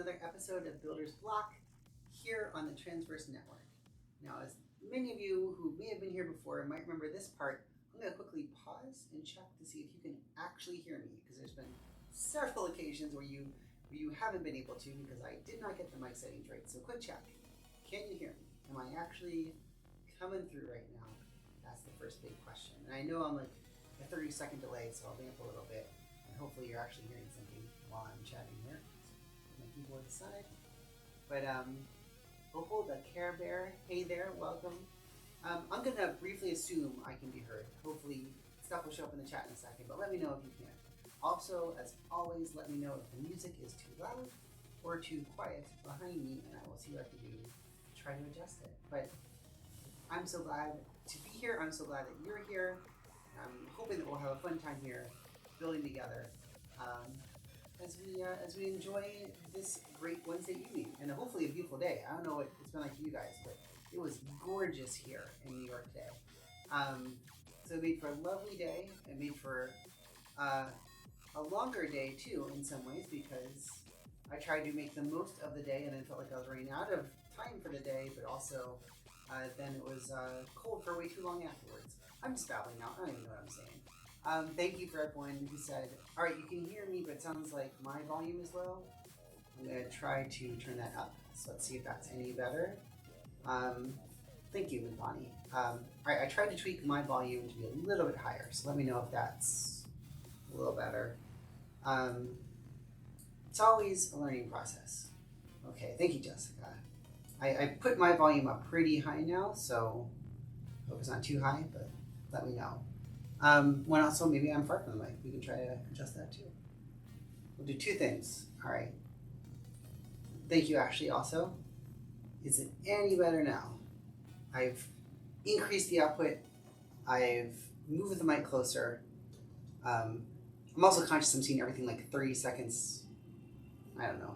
another episode of Builder's Block here on the Transverse Network. Now, as many of you who may have been here before might remember this part, I'm going to quickly pause and check to see if you can actually hear me, because there's been several occasions where you haven't been able to because I did not get the mic settings right. So quick check. Can you hear me? Am I actually coming through right now? That's the first big question. And I know I'm like a 30-second delay, so I'll vamp a little bit. And hopefully you're actually hearing something while I'm chatting here. My keyboard aside. But Opal, the Care Bear, hey there, welcome. I'm going to briefly assume I can be heard. Hopefully stuff will show up in the chat in a second, but let me know if you can. Also, as always, let me know if the music is too loud or too quiet behind me, and I will see what I can do to try to adjust it. But I'm so glad to be here. I'm so glad that you're here. I'm hoping that we'll have a fun time here building together as we enjoy this great Wednesday evening and hopefully a beautiful day. I don't know what it's been like for you guys, but it was gorgeous here in New York today. So it made for a lovely day. It made for a longer day too in some ways, because I tried to make the most of the day and then felt like I was running out of time for the day, but also then it was cold for way too long afterwards. I'm just babbling now. I don't even know what I'm saying. Thank you for everyone who said, all right, you can hear me, but it sounds like my volume is low. I'm going to try to turn that up. So let's see if that's any better. Thank you, Bonnie. All right, I tried to tweak my volume to be a little bit higher, so let me know if that's a little better. It's always a learning process. Okay, thank you, Jessica. I put my volume up pretty high now, so I hope it's not too high, but let me know. When also maybe I'm far from the mic. We can try to adjust that too. We'll do two things. All right. Thank you, Ashley, also. Is it any better now? I've increased the output. I've moved the mic closer. I'm also conscious I'm seeing everything like 30 seconds. I don't know.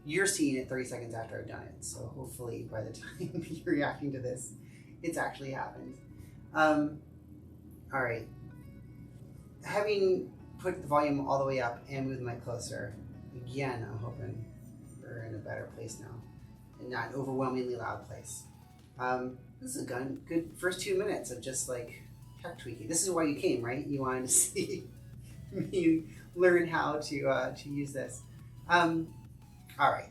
You're seeing it 30 seconds after I've done it. So hopefully by the time you're reacting to this, it's actually happened. All right. Having put the volume all the way up and moved the mic closer, again, I'm hoping we're in a better place now and not an overwhelmingly loud place. This is a good first 2 minutes of just like tech tweaking. This is why you came, right? You wanted to see me learn how to use this. All right.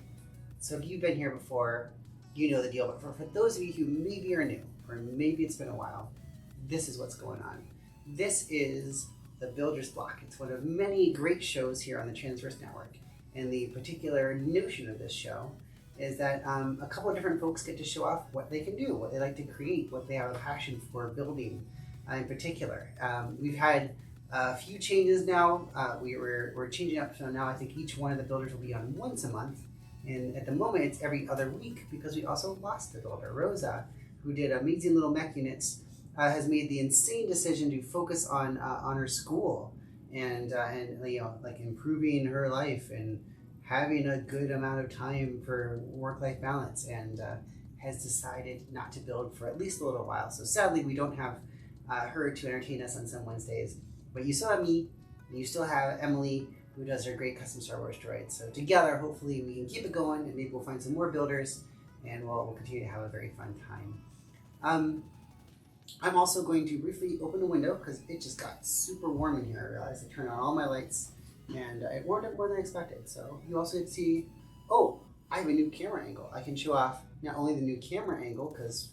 So if you've been here before, you know the deal. But for those of you who maybe are new, or maybe it's been a while, this is what's going on. This is the Builder's Block. It's one of many great shows here on the Transverse Network. And the particular notion of this show is that a couple of different folks get to show off what they can do, what they like to create, what they have a passion for building in particular. We've had a few changes now. We're changing up, so now I think each one of the builders will be on once a month. And at the moment, it's every other week because we also lost the builder, Rosa, who did amazing little mech units, has made the insane decision to focus on her school and you know, like improving her life and having a good amount of time for work-life balance, and has decided not to build for at least a little while. So sadly, we don't have her to entertain us on some Wednesdays. But you still have me, and you still have Emily, who does her great custom Star Wars droids. So together, hopefully, we can keep it going, and maybe we'll find some more builders, and we'll continue to have a very fun time. I'm also going to briefly open the window because it just got super warm in here. I realized I turned on all my lights, and it warmed up more than I expected. So you also get to see, oh, I have a new camera angle. I can show off not only the new camera angle because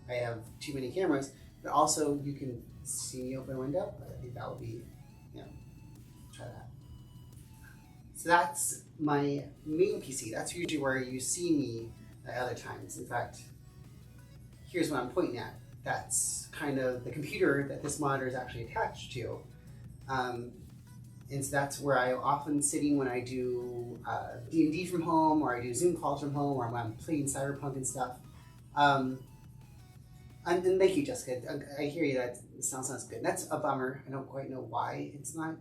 I have too many cameras, but also you can see me open a window. I think that will be, you know, try that. So that's my main PC. That's usually where you see me at other times. In fact, here's what I'm pointing at. That's kind of the computer that this monitor is actually attached to. And so that's where I'm often sitting when I do D&D from home, or I do Zoom calls from home, or when I'm playing Cyberpunk and stuff. And thank you, Jessica. I hear you. That sounds good. That's a bummer. I don't quite know why it's not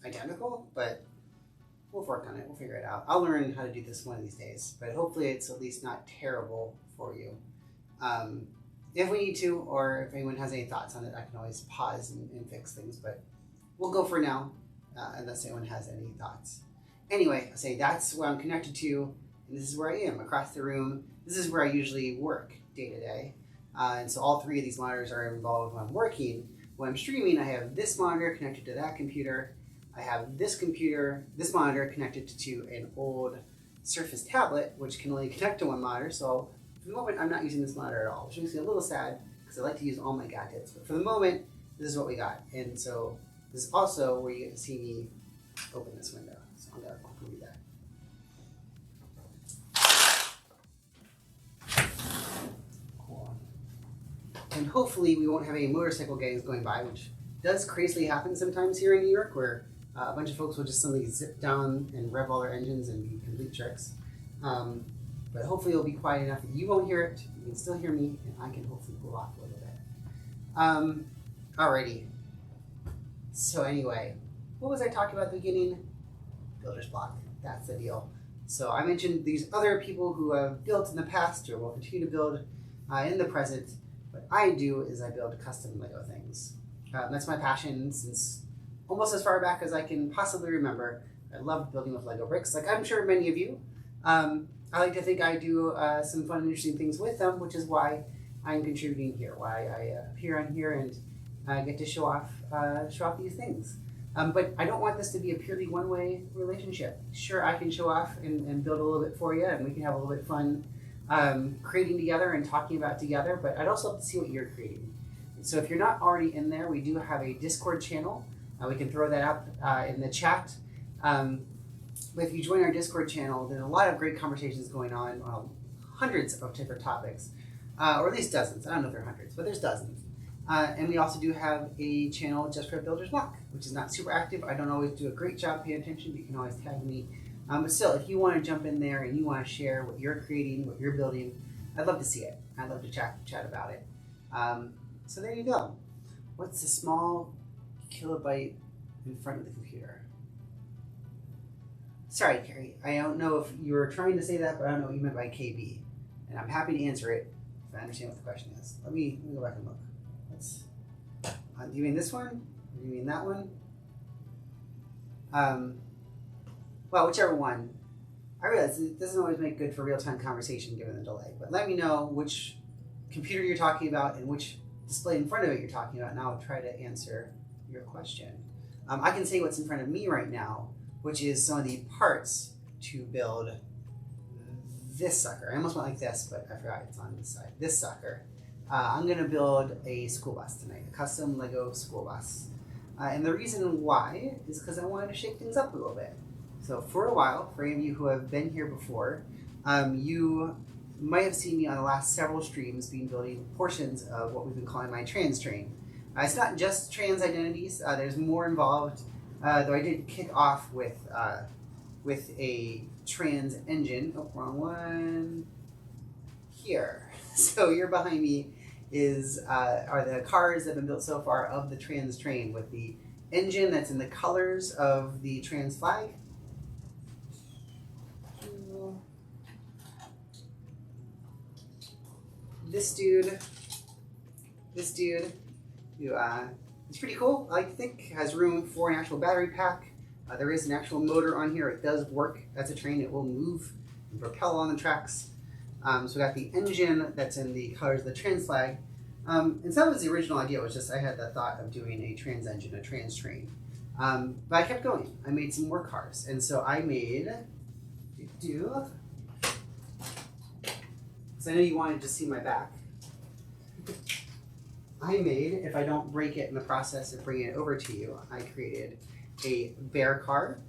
identical, but we'll work on it. We'll figure it out. I'll learn how to do this one of these days, but hopefully it's at least not terrible for you. If we need to, or if anyone has any thoughts on it, I can always pause and fix things, but we'll go for now, unless anyone has any thoughts. Anyway, I say that's where I'm connected to, and this is where I am across the room. This is where I usually work day to day. And so all three of these monitors are involved when I'm working. When I'm streaming, I have this monitor connected to that computer. I have this monitor connected to an old Surface tablet, which can only connect to one monitor. So for the moment, I'm not using this monitor at all, which makes me a little sad because I like to use all my gadgets. But for the moment, this is what we got. And so this is also where you get to see me open this window. So I'm going to quickly do that. And hopefully we won't have any motorcycle gangs going by, which does crazily happen sometimes here in New York, where a bunch of folks will just suddenly zip down and rev all their engines and be complete tricks. But hopefully it'll be quiet enough that you won't hear it, you can still hear me, and I can hopefully pull off a little bit. Alrighty. So anyway, what was I talking about at the beginning? Builder's block. That's the deal. So I mentioned these other people who have built in the past or will continue to build in the present. What I do is I build custom Lego things. That's my passion since almost as far back as I can possibly remember. I love building with Lego bricks, like I'm sure many of you. I like to think I do some fun and interesting things with them, which is why I'm contributing here, why I appear on here and get to show off these things. But I don't want this to be a purely one-way relationship. Sure, I can show off and build a little bit for you, and we can have a little bit of fun creating together and talking about together, but I'd also love to see what you're creating. So if you're not already in there, we do have a Discord channel. We can throw that up in the chat. But if you join our Discord channel, there's a lot of great conversations going on hundreds of different topics, or at least dozens. I don't know if there are hundreds, but there's dozens. And we also do have a channel just for Builder's Block, which is not super active. I don't always do a great job paying attention, but you can always tag me. But still, if you want to jump in there and you want to share what you're creating, what you're building, I'd love to see it. I'd love to chat about it. So there you go. What's the small kilobyte in front of the computer? Sorry, Carrie. I don't know if you were trying to say that, but I don't know what you meant by KB. And I'm happy to answer it if I understand what the question is. Let me go back and look. Do you mean this one? Or do you mean that one? Well, whichever one. I realize it doesn't always make good for real-time conversation given the delay, but let me know which computer you're talking about and which display in front of it you're talking about, and I'll try to answer your question. I can say what's in front of me right now, which is some of the parts to build this sucker. I almost went like this, but I forgot it's on this side. This sucker. I'm going to build a school bus tonight, a custom Lego school bus. And the reason why is because I wanted to shake things up a little bit. So for a while, for any of you who have been here before, you might have seen me on the last several streams building portions of what we've been calling my trans train. It's not just trans identities, there's more involved, though I did kick off with a trans engine. Oh, wrong one. Here. So you're behind me are the cars that have been built so far of the trans train with the engine that's in the colors of the trans flag. This dude, it's pretty cool. I like to think has room for an actual battery pack. There is an actual motor on here. It does work as a train. It will move and propel on the tracks. So we got the engine that's in the colors of the trans flag. And so that was the original idea. Was just I had the thought of doing a trans engine, a trans train. But I kept going. I made some more cars, and so I made. So I know you wanted to see my back. I made, if I don't break it in the process of bringing it over to you, I created a bear car.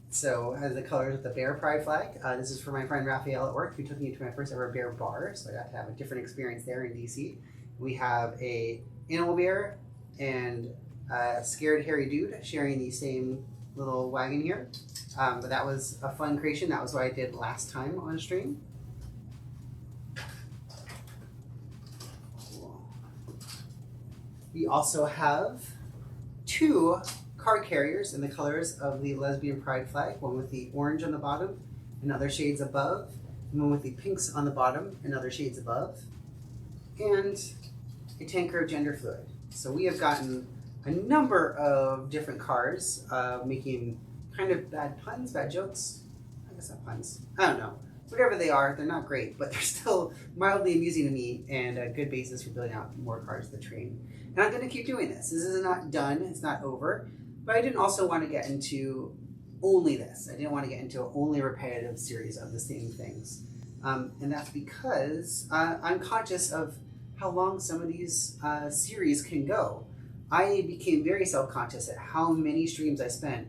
So it has the colors of the bear pride flag. This is for my friend Raphael at work, who took me to my first ever bear bar. So I got to have a different experience there in DC. We have a animal bear and a scared hairy dude sharing the same little wagon here. But that was a fun creation. That was what I did last time on stream. We also have two car carriers in the colors of the lesbian pride flag, one with the orange on the bottom and other shades above, and one with the pinks on the bottom and other shades above, and a tanker of gender fluid. So we have gotten a number of different cars, making kind of bad puns, bad jokes. I guess not puns. I don't know. Whatever they are, they're not great, but they're still mildly amusing to me and a good basis for building out more cards to the train. And I'm going to keep doing this. This is not done. It's not over. But I didn't also want to get into only this. I didn't want to get into only a repetitive series of the same things. And that's because I'm conscious of how long some of these series can go. I became very self-conscious at how many streams I spent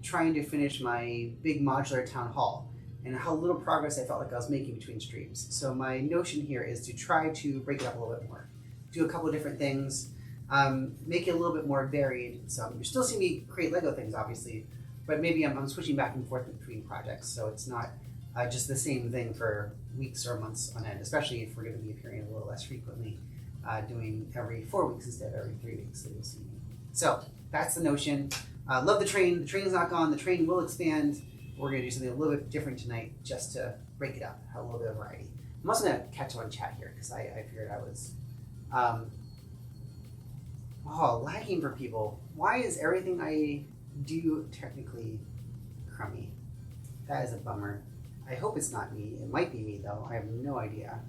trying to finish my big modular town hall and how little progress I felt like I was making between streams. So my notion here is to try to break it up a little bit more. Do a couple of different things, make it a little bit more varied. So you're still seeing me create Lego things, obviously, but maybe I'm switching back and forth between projects, so it's not just the same thing for weeks or months on end, especially if we're going to be appearing a little less frequently, doing every 4 weeks instead of every 3 weeks that you'll see me. So that's the notion. Love the train. The train is not gone. The train will expand. We're going to do something a little bit different tonight just to break it up, have a little bit of variety. I'm also going to catch up on chat here because I figured I was lagging for people. Why is everything I do technically crummy? That is a bummer. I hope it's not me. It might be me though. I have no idea.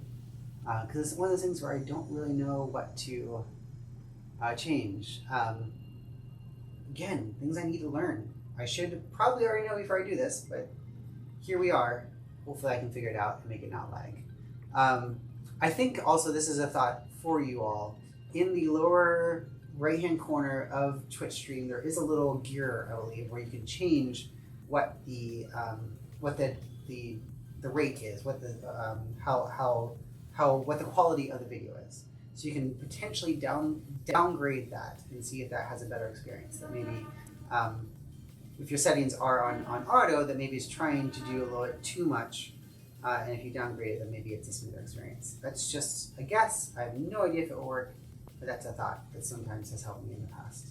Because it's one of those things where I don't really know what to change. Again, things I need to learn. I should probably already know before I do this, but here we are. Hopefully I can figure it out and make it not lag. I think also this is a thought for you all. In the lower right-hand corner of Twitch stream, there is a little gear, I believe, where you can change what the rate is, what the what the quality of the video is. So you can potentially downgrade that and see if that has a better experience. That maybe if your settings are on auto, that maybe it's trying to do a little bit too much, and if you downgrade it, then maybe it's a smoother experience. That's just a guess. I have no idea if it will work, but that's a thought that sometimes has helped me in the past.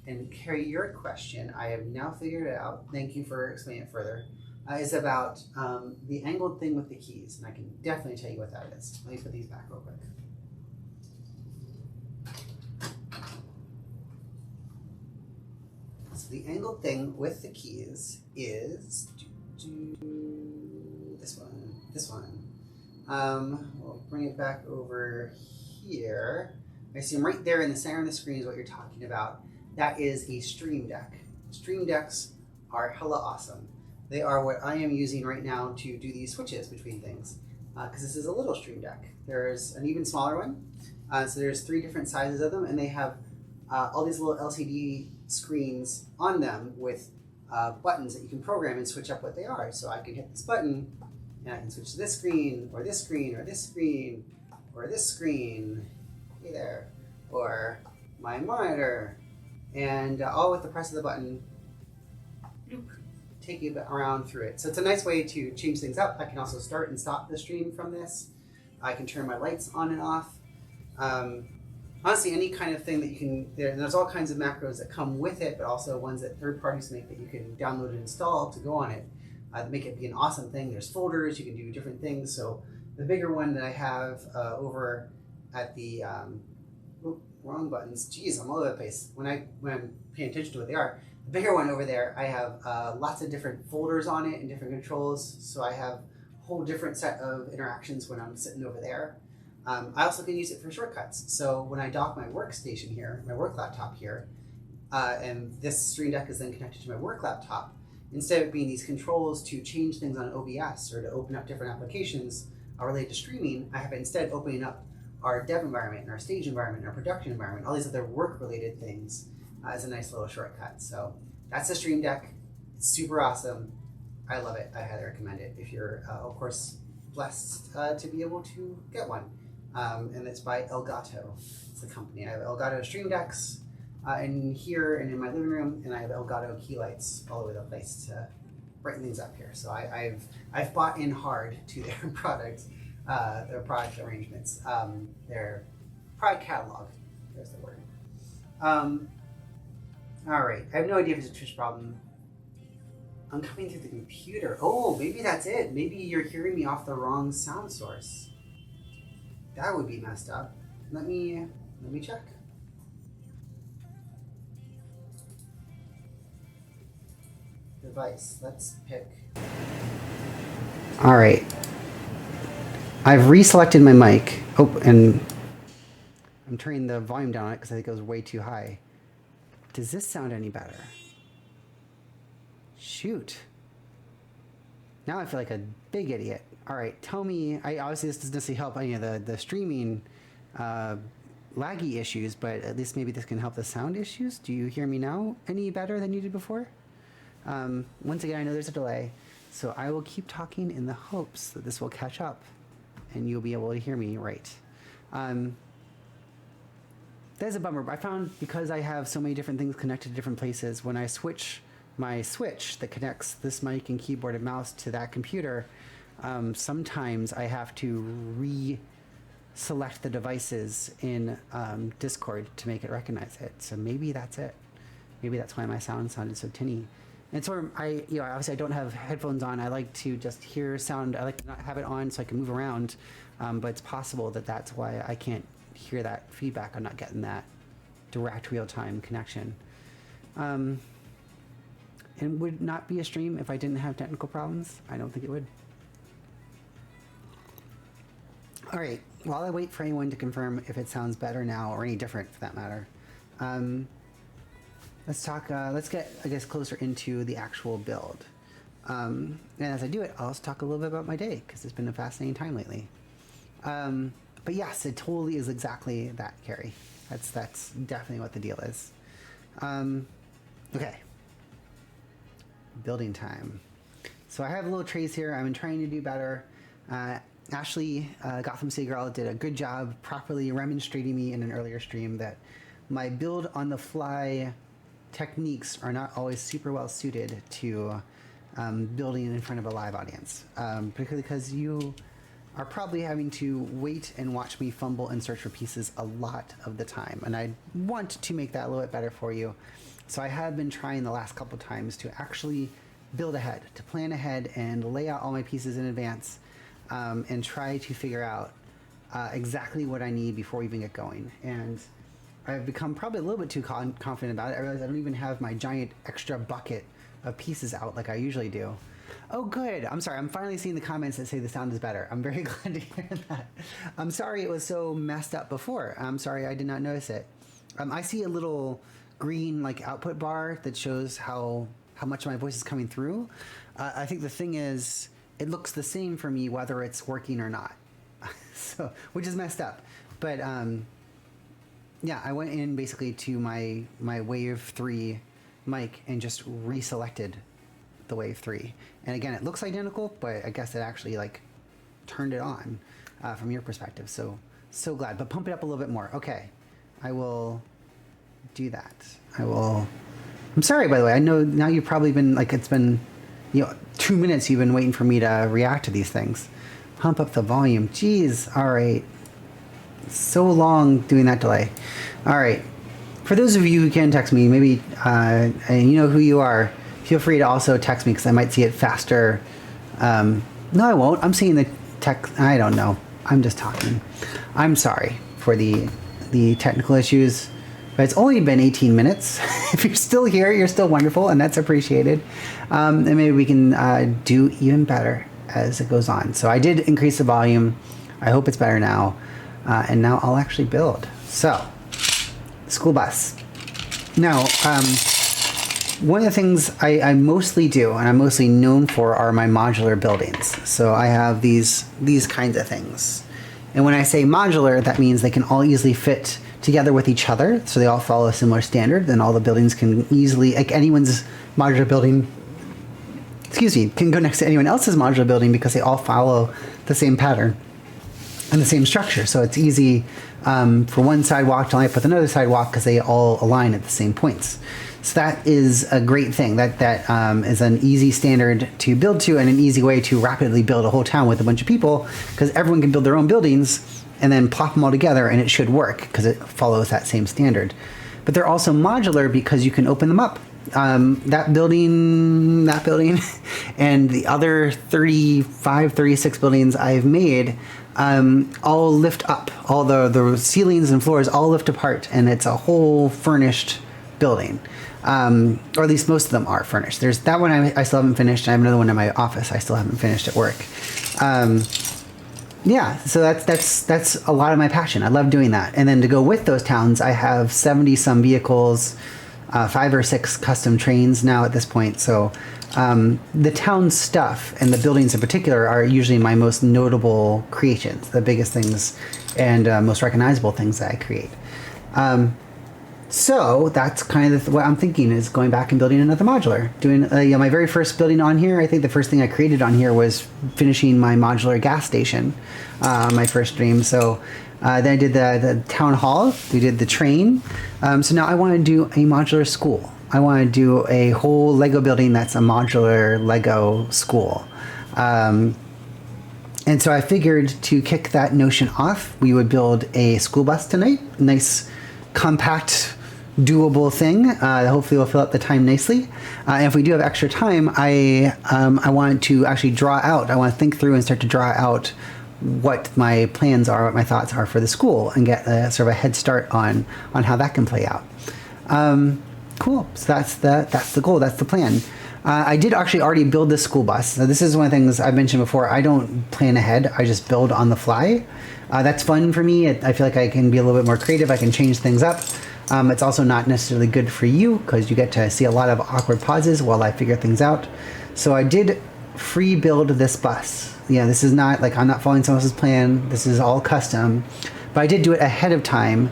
And Carrie, your question, I have now figured it out. Thank you for explaining it further. Is about the angled thing with the keys, and I can definitely tell you what that is. Let me put these back real quick. So the angled thing with the keys is this one. We'll bring it back over here. I assume right there in the center of the screen is what you're talking about. That is a Stream Deck. Stream Decks are hella awesome. They are what I am using right now to do these switches between things, because this is a little Stream Deck. There's an even smaller one, so there's 3 different sizes of them, and they have all these little LCD screens on them with buttons that you can program and switch up what they are. So I can hit this button, and I can switch to this screen, or this screen, or this screen, or this screen, hey there, or my monitor, and all with the press of the button, bloop, take you around through it. So it's a nice way to change things up. I can also start and stop the stream from this. I can turn my lights on and off. Honestly, any kind of thing that you can, there's all kinds of macros that come with it, but also ones that third parties make that you can download and install to go on it, that make it be an awesome thing. There's folders, you can do different things. So the bigger one that I have over at the, wrong buttons, geez, I'm all over the place. When I'm paying attention to what they are, the bigger one over there, I have lots of different folders on it and different controls. So I have a whole different set of interactions when I'm sitting over there. I also can use it for shortcuts. So when I dock my workstation here, my work laptop here, and this Stream Deck is then connected to my work laptop, instead of being these controls to change things on OBS or to open up different applications related to streaming, I have it instead opening up our dev environment and our stage environment and our production environment, all these other work-related things as a nice little shortcut. So that's the Stream Deck. It's super awesome. I love it. I highly recommend it if you're, of course, blessed to be able to get one. And it's by Elgato. It's the company. I have Elgato Stream Decks in here and in my living room, and I have Elgato key lights all over the place to brighten things up here. So I've bought in hard to their product arrangements, their product catalog. There's the word. All right. I have no idea if it's a Twitch problem. I'm coming through the computer. Oh, maybe that's it. Maybe you're hearing me off the wrong sound source. That would be messed up. Let me check. device. Let's pick. All right. I've reselected my mic. Oh, and I'm turning the volume down on it because I think it was way too high. Does this sound any better? Shoot. Now I feel like a big idiot. All right, tell me. Obviously, this doesn't necessarily help any of the streaming laggy issues, but at least maybe this can help the sound issues. Do you hear me now any better than you did before? Once again, I know there's a delay, so I will keep talking in the hopes that this will catch up and you'll be able to hear me right. That's a bummer. I found because I have so many different things connected to different places, when I switch my switch that connects this mic and keyboard and mouse to that computer, sometimes I have to select the devices in Discord to make it recognize it. So maybe that's it. Maybe that's why my sound sounded so tinny. And so obviously I don't have headphones on. I like to just hear sound. I like to not have it on so I can move around. But it's possible that that's why I can't hear that feedback. I'm not getting that direct real-time connection. And would not be a stream if I didn't have technical problems? I don't think it would. All right, while I wait for anyone to confirm if it sounds better now or any different for that matter, let's talk, let's get, I guess, closer into the actual build. And as I do it, I'll also talk a little bit about my day because it's been a fascinating time lately. But yes, it totally is exactly that, Carrie. That's definitely what the deal is. Okay. Building time. So I have little trays here. I've been trying to do better. Ashley, Gotham City Girl, did a good job properly demonstrating me in an earlier stream that my build on the fly techniques are not always super well suited to building in front of a live audience, particularly because you are probably having to wait and watch me fumble and search for pieces a lot of the time. And I want to make that a little bit better for you. So I have been trying the last couple times to actually build ahead, to plan ahead and lay out all my pieces in advance, and try to figure out exactly what I need before we even get going. And I've become probably a little bit too confident about it. I realize I don't even have my giant extra bucket of pieces out like I usually do. Oh, good. I'm sorry. I'm finally seeing the comments that say the sound is better. I'm very glad to hear that. I'm sorry it was so messed up before. I'm sorry I did not notice it. I see a little green output bar that shows how much my voice is coming through. I think the thing is, it looks the same for me whether it's working or not. So, which is messed up. But yeah, I went in basically to my Wave 3 mic and just reselected the Wave 3. And again, it looks identical, but I guess it actually turned it on from your perspective. So glad. But pump it up a little bit more. Okay, I will do that. I'm sorry, by the way. I know now you've probably been it's been 2 minutes you've been waiting for me to react to these things. Pump up the volume. Jeez. All right. So long doing that delay. All right. For those of you who can text me, maybe, and you know who you are, feel free to also text me because I might see it faster. No, I won't. I'm seeing the text. I don't know. I'm just talking. I'm sorry for the technical issues, but it's only been 18 minutes. If you're still here, you're still wonderful, and that's appreciated. And maybe we can do even better as it goes on. So I did increase the volume. I hope it's better now. And now I'll actually build. So, school bus. Now, one of the things I mostly do, and I'm mostly known for, are my modular buildings. So I have these kinds of things. And when I say modular, that means they can all easily fit together with each other. So they all follow a similar standard. Then all the buildings can easily, anyone's modular building, can go next to anyone else's modular building because they all follow the same pattern and the same structure. So it's easy for one sidewalk to line up with another sidewalk because they all align at the same points. So that is a great thing. That is an easy standard to build to and an easy way to rapidly build a whole town with a bunch of people because everyone can build their own buildings and then plop them all together and it should work because it follows that same standard. But they're also modular because you can open them up. That building, and the other 35, 36 buildings I've made all lift up. All the ceilings and floors all lift apart, and it's a whole furnished building. or at least most of them are furnished. There's that one I still haven't finished. And I have another one in my office I still haven't finished at work. Yeah, so that's a lot of my passion. I love doing that. And then to go with those towns, I have 70 some vehicles, 5 or 6 custom trains now at this point. So the town stuff and the buildings in particular are usually my most notable creations, the biggest things and most recognizable things that I create. So that's kind of what I'm thinking, is going back and building another modular. Doing my very first building on here, I think the first thing I created on here was finishing my modular gas station, my first dream. So then I did the town hall, we did the train. So now I want to do a modular school. I want to do a whole Lego building that's a modular Lego school. And so I figured to kick that notion off, we would build a school bus tonight, nice, compact, doable thing. Hopefully we'll fill up the time nicely. And if we do have extra time, I want to actually draw out, I want to think through and start to draw out what my plans are, what my thoughts are for the school, and get sort of a head start on how that can play out. Cool. So that's the goal. That's the plan. I did actually already build this school bus. So this is one of the things I've mentioned before. I don't plan ahead. I just build on the fly. That's fun for me. I feel like I can be a little bit more creative. I can change things up. It's also not necessarily good for you because you get to see a lot of awkward pauses while I figure things out. So I did free build this bus. Yeah, this is not like I'm not following someone else's plan. This is all custom. But I did do it ahead of time,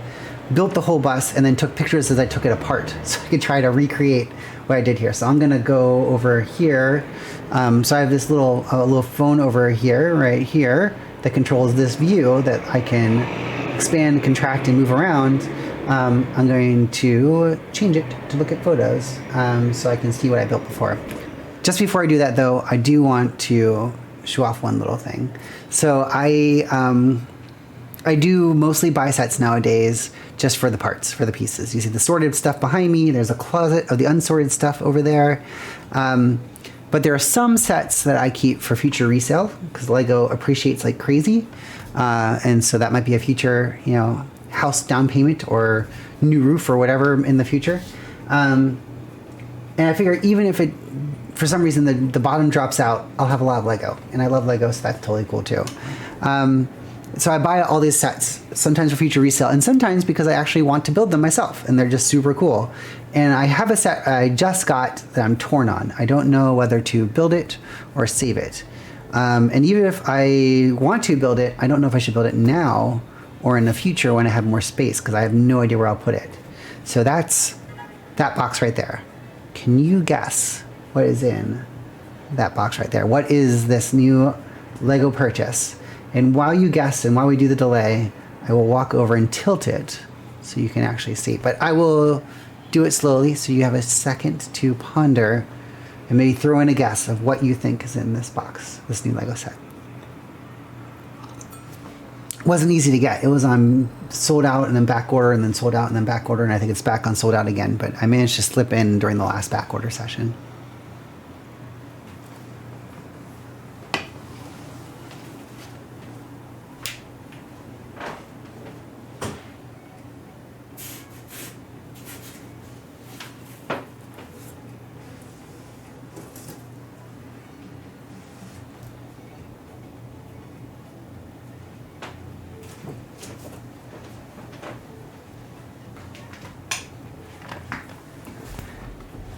built the whole bus, and then took pictures as I took it apart so I could try to recreate what I did here. So I'm gonna go over here. So I have this little phone over here, right here, that controls this view that I can expand, contract, and move around. I'm going to change it to look at photos so I can see what I built before. Just before I do that though, I do want to show off one little thing. So I do mostly buy sets nowadays just for the parts, for the pieces. You see the sorted stuff behind me. There's a closet of the unsorted stuff over there. But there are some sets that I keep for future resale because Lego appreciates like crazy. And so that might be a future, house down payment or new roof or whatever in the future. And I figure even if it, for some reason, the bottom drops out, I'll have a lot of Lego. And I love Lego, so that's totally cool too. So I buy all these sets, sometimes for future resale, and sometimes because I actually want to build them myself, and they're just super cool. And I have a set I just got that I'm torn on. I don't know whether to build it or save it. And even if I want to build it, I don't know if I should build it now or in the future when I have more space, because I have no idea where I'll put it. So that's that box right there. Can you guess what is in that box right there? What is this new Lego purchase? And while you guess and while we do the delay, I will walk over and tilt it so you can actually see. But I will do it slowly so you have a second to ponder and maybe throw in a guess of what you think is in this box, this new Lego set. It wasn't easy to get. It was on sold out and then back order and then sold out and then back order, and I think it's back on sold out again, but I managed to slip in during the last back order session.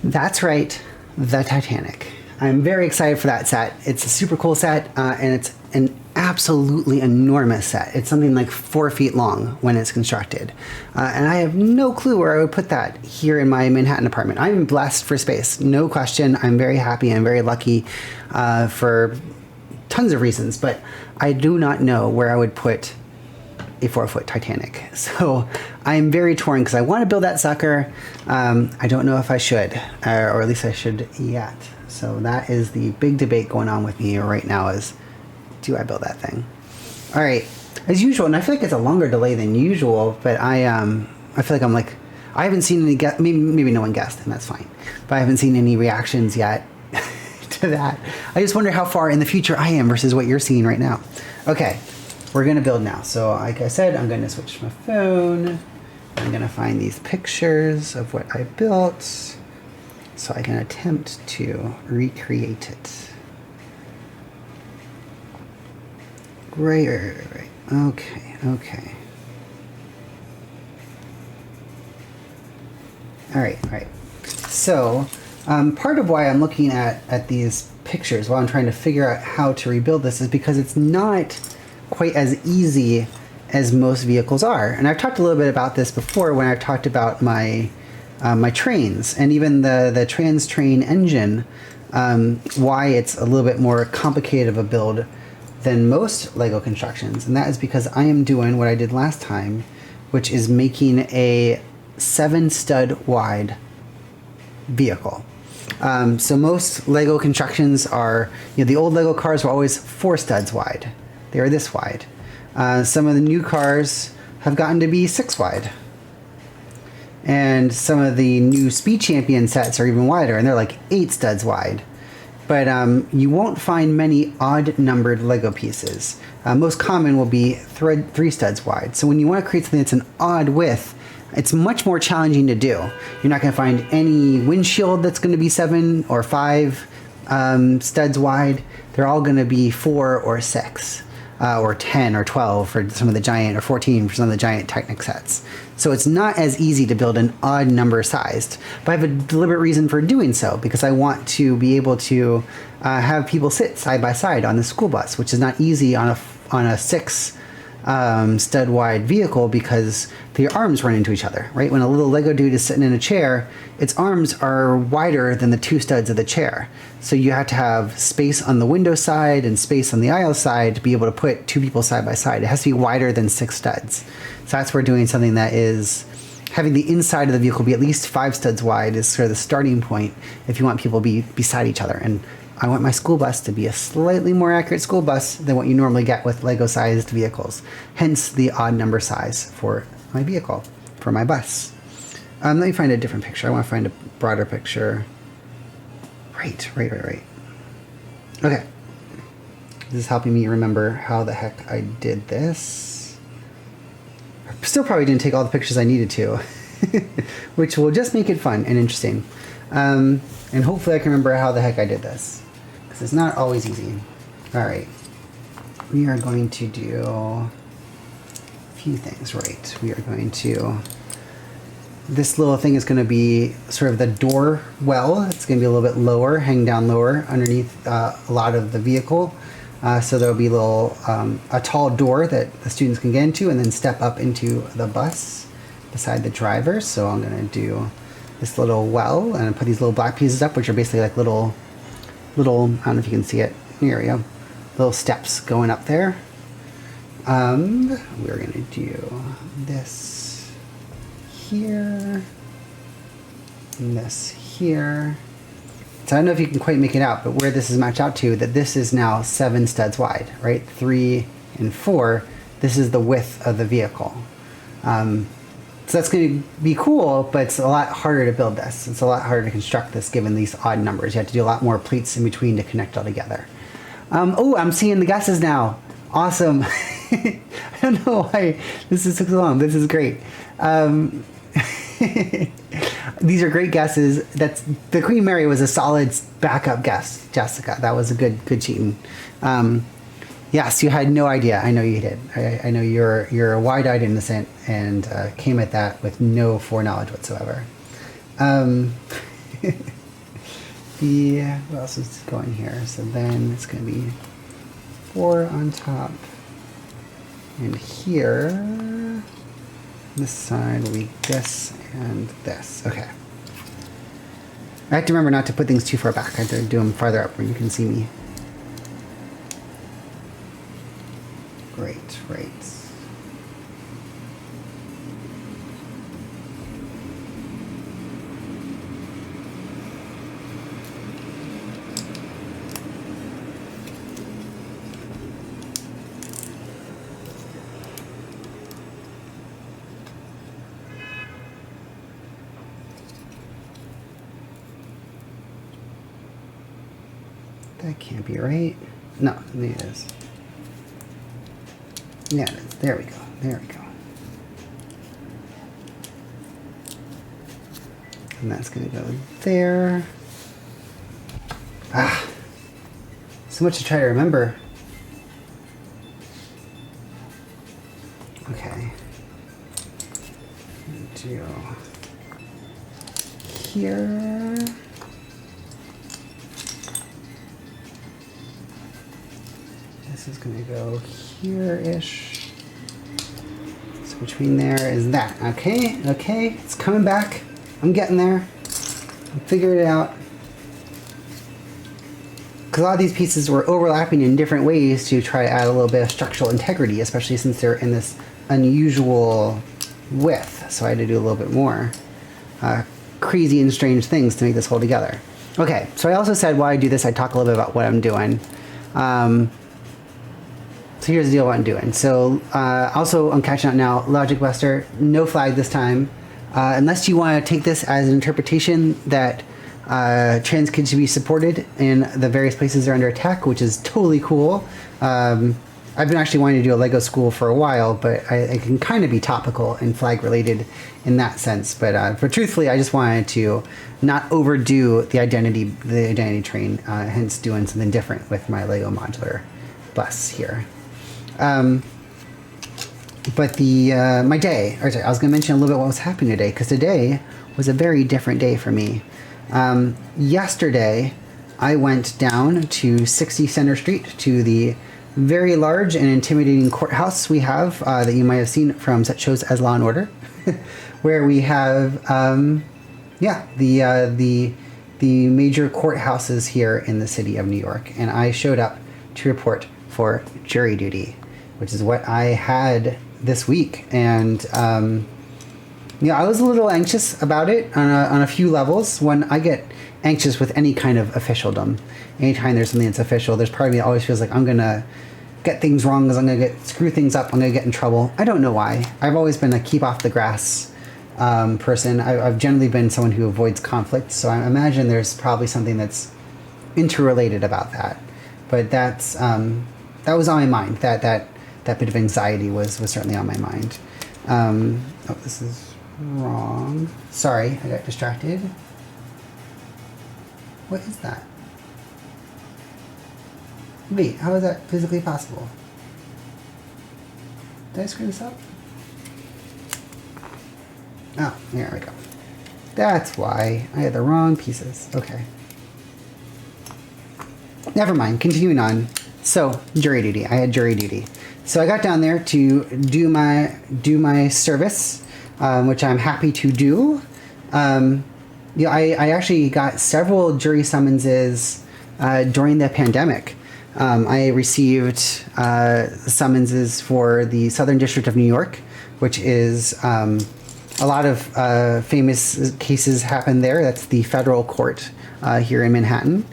That's right, the Titanic. I'm very excited for that set. It's a super cool set, and it's an absolutely enormous set. It's something like 4 feet long when it's constructed. And I have no clue where I would put that here in my Manhattan apartment. I'm blessed for space, no question. I'm very happy and very lucky for tons of reasons, but I do not know where I would put a 4-foot Titanic. So I'm very torn because I want to build that sucker. I don't know if I should, or at least I should yet. So that is the big debate going on with me right now is, do I build that thing? All right, as usual, and I feel like it's a longer delay than usual, but I feel like I'm like, I haven't seen any, maybe no one guessed, and that's fine, but I haven't seen any reactions yet to that. I just wonder how far in the future I am versus what you're seeing right now. Okay. We're gonna build now. So like I said, I'm gonna switch my phone. I'm gonna find these pictures of what I built. so I can attempt to recreate it. Right. Okay. All right. So part of why I'm looking at these pictures while I'm trying to figure out how to rebuild this is because it's not quite as easy as most vehicles are. And I've talked a little bit about this before when I've talked about my my trains and even the trans train engine, why it's a little bit more complicated of a build than most Lego constructions. And that is because I am doing what I did last time, which is making a 7-stud wide vehicle. So most Lego constructions are, the old Lego cars were always 4 studs wide. They were this wide. Some of the new cars have gotten to be 6 wide. And some of the new Speed Champion sets are even wider, and they're like 8 studs wide. But you won't find many odd-numbered Lego pieces. Most common will be 3 studs wide. So when you want to create something that's an odd width, it's much more challenging to do. You're not going to find any windshield that's going to be 7 or 5 studs wide. They're all going to be 4 or 6. Or 10 or 12 for some of the giant, or 14 for some of the giant Technic sets. So it's not as easy to build an odd number sized, but I have a deliberate reason for doing so, because I want to be able to have people sit side by side on the school bus, which is not easy on a 6 stud wide vehicle because the arms run into each other, right? When a little Lego dude is sitting in a chair, its arms are wider than the 2 studs of the chair. So you have to have space on the window side and space on the aisle side to be able to put 2 people side by side. It has to be wider than 6 studs. So that's where doing something that is having the inside of the vehicle be at least 5 studs wide is sort of the starting point if you want people to be beside each other. And I want my school bus to be a slightly more accurate school bus than what you normally get with Lego-sized vehicles. Hence the odd number size for my vehicle, for my bus. Let me find a different picture. I want to find a broader picture. Right. Okay. This is helping me remember how the heck I did this. I still probably didn't take all the pictures I needed to, which will just make it fun and interesting. And hopefully I can remember how the heck I did this, because it's not always easy. All right. We are going to do a few things, right? We are going to... This little thing is going to be sort of the door well. It's going to be a little bit lower, hang down lower underneath a lot of the vehicle. So there'll be a tall door that the students can get into and then step up into the bus beside the driver. So I'm going to do this little well and put these little black pieces up, which are basically like little, I don't know if you can see it. Here we go. Little steps going up there. We're going to do this here, and this here. So I don't know if you can quite make it out, but where this is matched out to, that this is now 7 studs wide, right? 3 and 4. This is the width of the vehicle. So that's going to be cool, but it's a lot harder to build this. It's a lot harder to construct this given these odd numbers. You have to do a lot more pleats in between to connect all together. Oh, I'm seeing the guesses now. Awesome. I don't know why this took so long. This is great. These are great guesses. That's the Queen Mary was a solid backup guess, Jessica. That was a good cheating. Yes, you had no idea. I know you did. I know you're a wide-eyed innocent and came at that with no foreknowledge whatsoever. What else is going here? So then it's going to be 4 on top, and here. This side will be this and this. Okay. I have to remember not to put things too far back. I have to do them farther up where you can see me. Great. That can't be right. No, maybe it is. Yeah, it is. There we go. And that's going to go there. So much to try to remember. Okay. Do here. This is gonna go here-ish. So between there is that. Okay, okay, it's coming back. I'm getting there. I'm figuring it out. Because a lot of these pieces were overlapping in different ways to try to add a little bit of structural integrity, especially since they're in this unusual width. So I had to do a little bit more crazy and strange things to make this hold together. Okay, so I also said while I do this, I talk a little bit about what I'm doing. So here's the deal what I'm doing. So also I'm catching up now, Logic Buster, no flag this time. Unless you want to take this as an interpretation that trans kids should be supported in the various places they're under attack, which is totally cool. I've been actually wanting to do a Lego school for a while, but I can kind of be topical and flag related in that sense. But truthfully, I just wanted to not overdo the identity train, hence doing something different with my Lego modular bus here. But my day, or sorry, I was going to mention a little bit what was happening today, because today was a very different day for me. Yesterday, I went down to 60 Center Street to the very large and intimidating courthouse we have that you might have seen from such shows as Law and Order, where we have, the major courthouses here in the city of New York. And I showed up to report for jury duty, which is what I had this week. And I was a little anxious about it on a few levels. One, I get anxious with any kind of officialdom. Anytime there's something that's official, there's part of me that always feels like I'm gonna get things wrong, because I'm gonna screw things up, I'm gonna get in trouble. I don't know why. I've always been a keep off the grass person. I've generally been someone who avoids conflict, so I imagine there's probably something that's interrelated about that. But that's that was on my mind. That bit of anxiety was certainly on my mind. Oh, this is wrong. Sorry, I got distracted. What is that? Wait, how is that physically possible? Did I screw this up? Oh, here we go. That's why I had the wrong pieces. Okay. Never mind, continuing on. So, jury duty. I had jury duty. So I got down there to do my service, which I'm happy to do. I actually got several jury summonses during the pandemic. I received summonses for the Southern District of New York, which is a lot of famous cases happen there. That's the federal court here in Manhattan.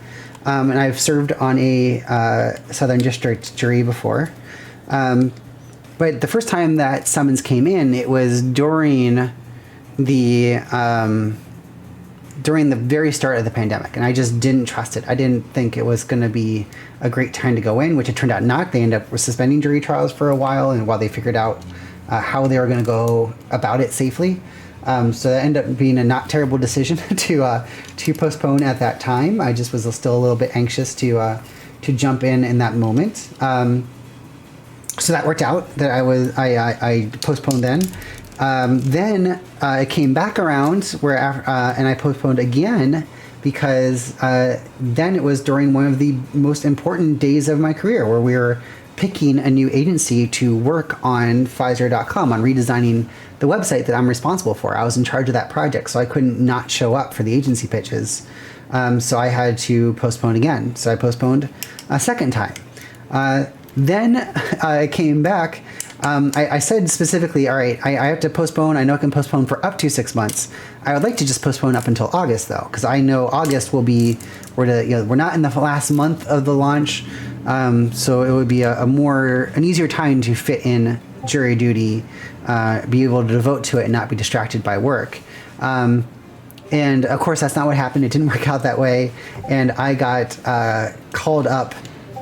And I've served on a Southern District jury before. But the first time that summons came in, it was during the very start of the pandemic, and I just didn't trust it. I didn't think it was going to be a great time to go in, which it turned out not. They ended up suspending jury trials for a while, and while they figured out how they were going to go about it safely. So that ended up being a not terrible decision to postpone at that time. I just was still a little bit anxious to jump in that moment. So that worked out. That I postponed then. Then it came back around and I postponed again because then it was during one of the most important days of my career, where we were picking a new agency to work on Pfizer.com, on redesigning the website that I'm responsible for. I was in charge of that project, so I couldn't not show up for the agency pitches. So I had to postpone again. So I postponed a second time. Then I came back. I said specifically, all right, I have to postpone. I know I can postpone for up to 6 months. I would like to just postpone up until August, though, because I know August will be, we're not in the last month of the launch, so it would be an easier time to fit in jury duty, be able to devote to it and not be distracted by work. And of course, that's not what happened. It didn't work out that way, and I got called up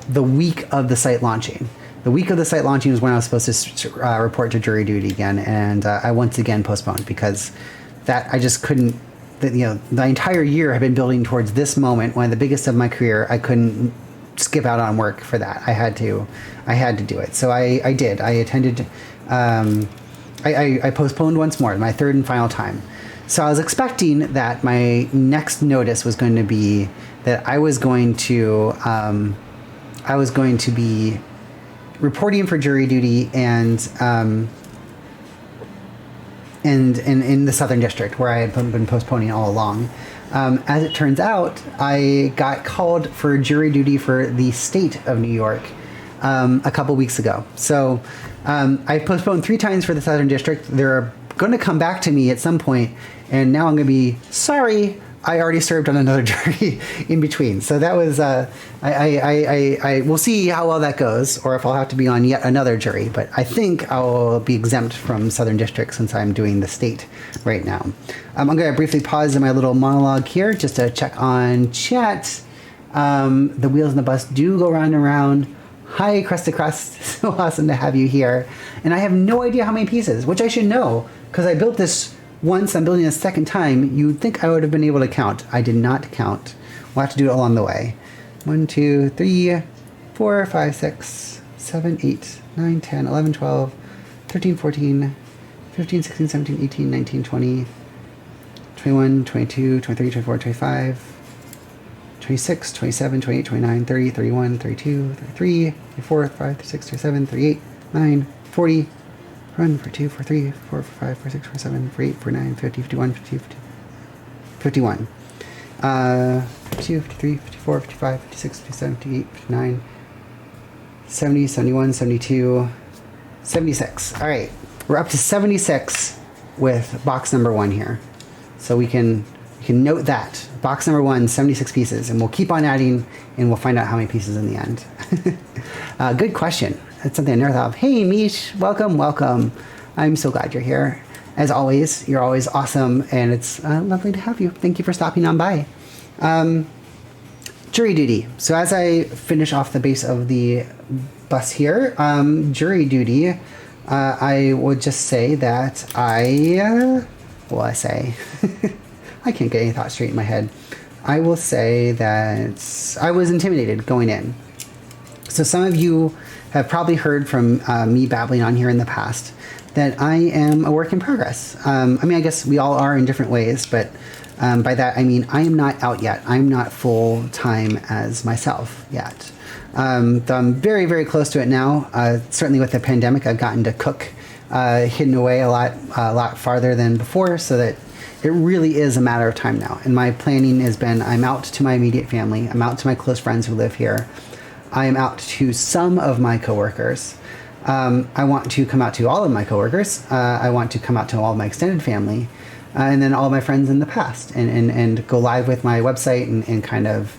the week of the site launching. The week of the site launching was when I was supposed to report to jury duty again, and I once again postponed because that I just couldn't. the entire year I've been building towards this moment, one of the biggest of my career. I couldn't skip out on work for that. I had to do it. So I did. I attended. I postponed once more, my third and final time. So I was expecting that my next notice was going to be that I was going to be reporting for jury duty and in the Southern District, where I had been postponing all along. As it turns out, I got called for jury duty for the state of New York a couple weeks ago. So I postponed 3 times for the Southern District. They're going to come back to me at some point, and now I'm going to be sorry. I already served on another jury in between. So that was, I will see how well that goes, or if I'll have to be on yet another jury. But I think I'll be exempt from Southern District since I'm doing the state right now. I'm going to briefly pause in my little monologue here just to check on chat. The wheels on the bus do go round and round. Hi, Crust to Crust. So awesome to have you here. And I have no idea how many pieces, which I should know because I built this once. I'm building a second time. You'd think I would have been able to count. I did not count. We'll have to do it along the way. 1, 2, 3, 4, 5, 6, 7, 8, 9, 10, 11, 12, 13, 14, 15, 16, 17, 18, 19, 20, 21, 22, 23, 24, 25, 26, 27, 28, 29, 30, 31, 32, 33, 34, 35, 36, 37, 38, 9, 40, 41, 42, 43, 44, 45, 46, 47, 48, 49, 50, 51, 52, 51. 52, 53, 54, 55, 56, 57, 58, 59, 70, 71, 72, 76. All right, we're up to 76 with box number 1 here. So we can note that. Box number 1, 76 pieces, and we'll keep on adding, and we'll find out how many pieces in the end. Good question. That's something I never thought of. Hey, Mish, welcome, welcome. I'm so glad you're here. As always, you're always awesome, and it's lovely to have you. Thank you for stopping on by. Jury duty. So as I finish off the base of the bus here, jury duty, I would just say that what will I say? I can't get any thoughts straight in my head. I will say that I was intimidated going in. So some of you have probably heard from me babbling on here in the past that I am a work in progress. I mean, I guess we all are in different ways, but by that I mean I am not out yet. I'm not full-time as myself yet. I'm very, very close to it now. Certainly with the pandemic, I've gotten to cook hidden away a lot farther than before, so that it really is a matter of time now. And my planning has been, I'm out to my immediate family. I'm out to my close friends who live here. I am out to some of my coworkers. I want to come out to all of my coworkers. I want to come out to all of my extended family. And then all of my friends in the past. And go live with my website and kind of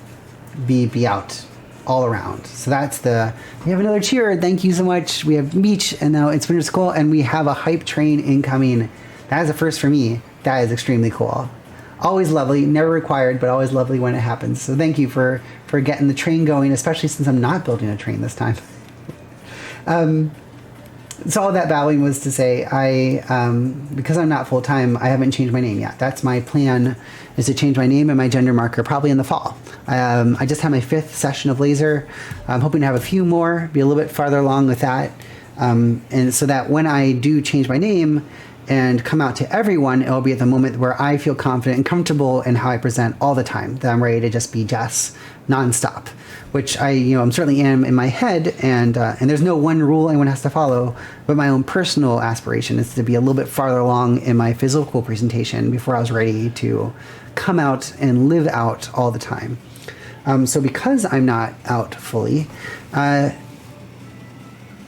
be out all around. So that's we have another cheer. Thank you so much. We have Meech, and now it's winter school, and we have a hype train incoming. That is a first for me. That is extremely cool. Always lovely, never required, but always lovely when it happens. So thank you for getting the train going, especially since I'm not building a train this time. So all that babbling was to say, because I'm not full-time, I haven't changed my name yet. That's my plan, is to change my name and my gender marker probably in the fall. I just had my 5th session of laser. I'm hoping to have a few more, be a little bit farther along with that. And so that when I do change my name and come out to everyone, it'll be at the moment where I feel confident and comfortable in how I present all the time, that I'm ready to just be Jess nonstop, which I'm certainly am in my head, and there's no one rule anyone has to follow, but my own personal aspiration is to be a little bit farther along in my physical presentation before I was ready to come out and live out all the time. So because I'm not out fully,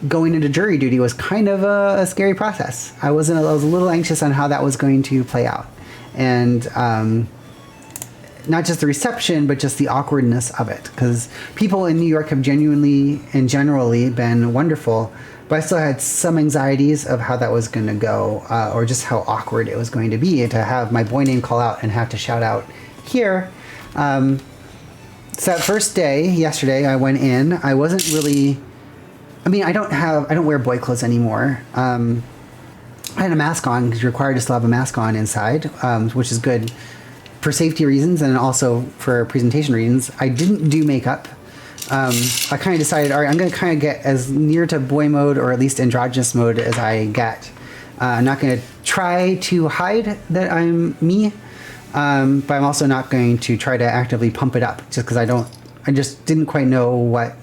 going into jury duty was kind of a scary process. I was a little anxious on how that was going to play out, and not just the reception, but just the awkwardness of it. Because people in New York have genuinely and generally been wonderful, but I still had some anxieties of how that was going to go, or just how awkward it was going to be to have my boy name call out and have to shout out here. So that first day, yesterday, I went in. I wasn't really. I mean, I don't wear boy clothes anymore. I had a mask on because you're required to still have a mask on inside, which is good for safety reasons and also for presentation reasons, I didn't do makeup. I kind of decided, all right, I'm going to kind of get as near to boy mode or at least androgynous mode as I get. I'm not going to try to hide that I'm me, but I'm also not going to try to actively pump it up just because I just didn't quite know what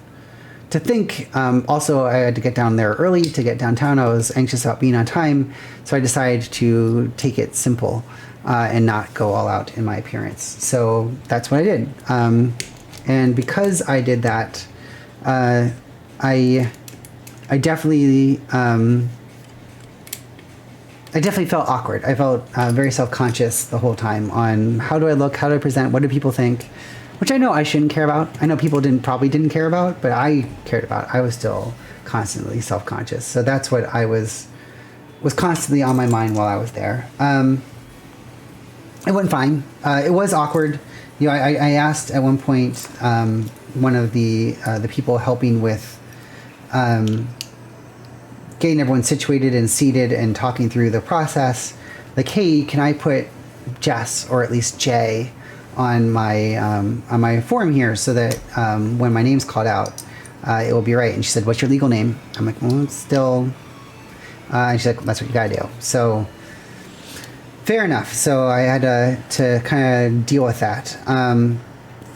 to think. Also, I had to get down there early to get downtown. I was anxious about being on time, so I decided to take it simple and not go all out in my appearance. So that's what I did. And because I did that, I definitely felt awkward. I felt very self-conscious the whole time on how do I look, how do I present, what do people think, which I know I shouldn't care about. I know people probably didn't care about, but I cared about. I was still constantly self-conscious. So that's what I was constantly on my mind while I was there. It went fine. It was awkward. You know, I asked at one point one of the people helping with getting everyone situated and seated and talking through the process, like, hey, can I put Jess or at least Jay on my form here so that when my name's called out, it will be right? And she said, what's your legal name? I'm like, well, it's still... and she's like, that's what you gotta do. So fair enough. So I had to kind of deal with that.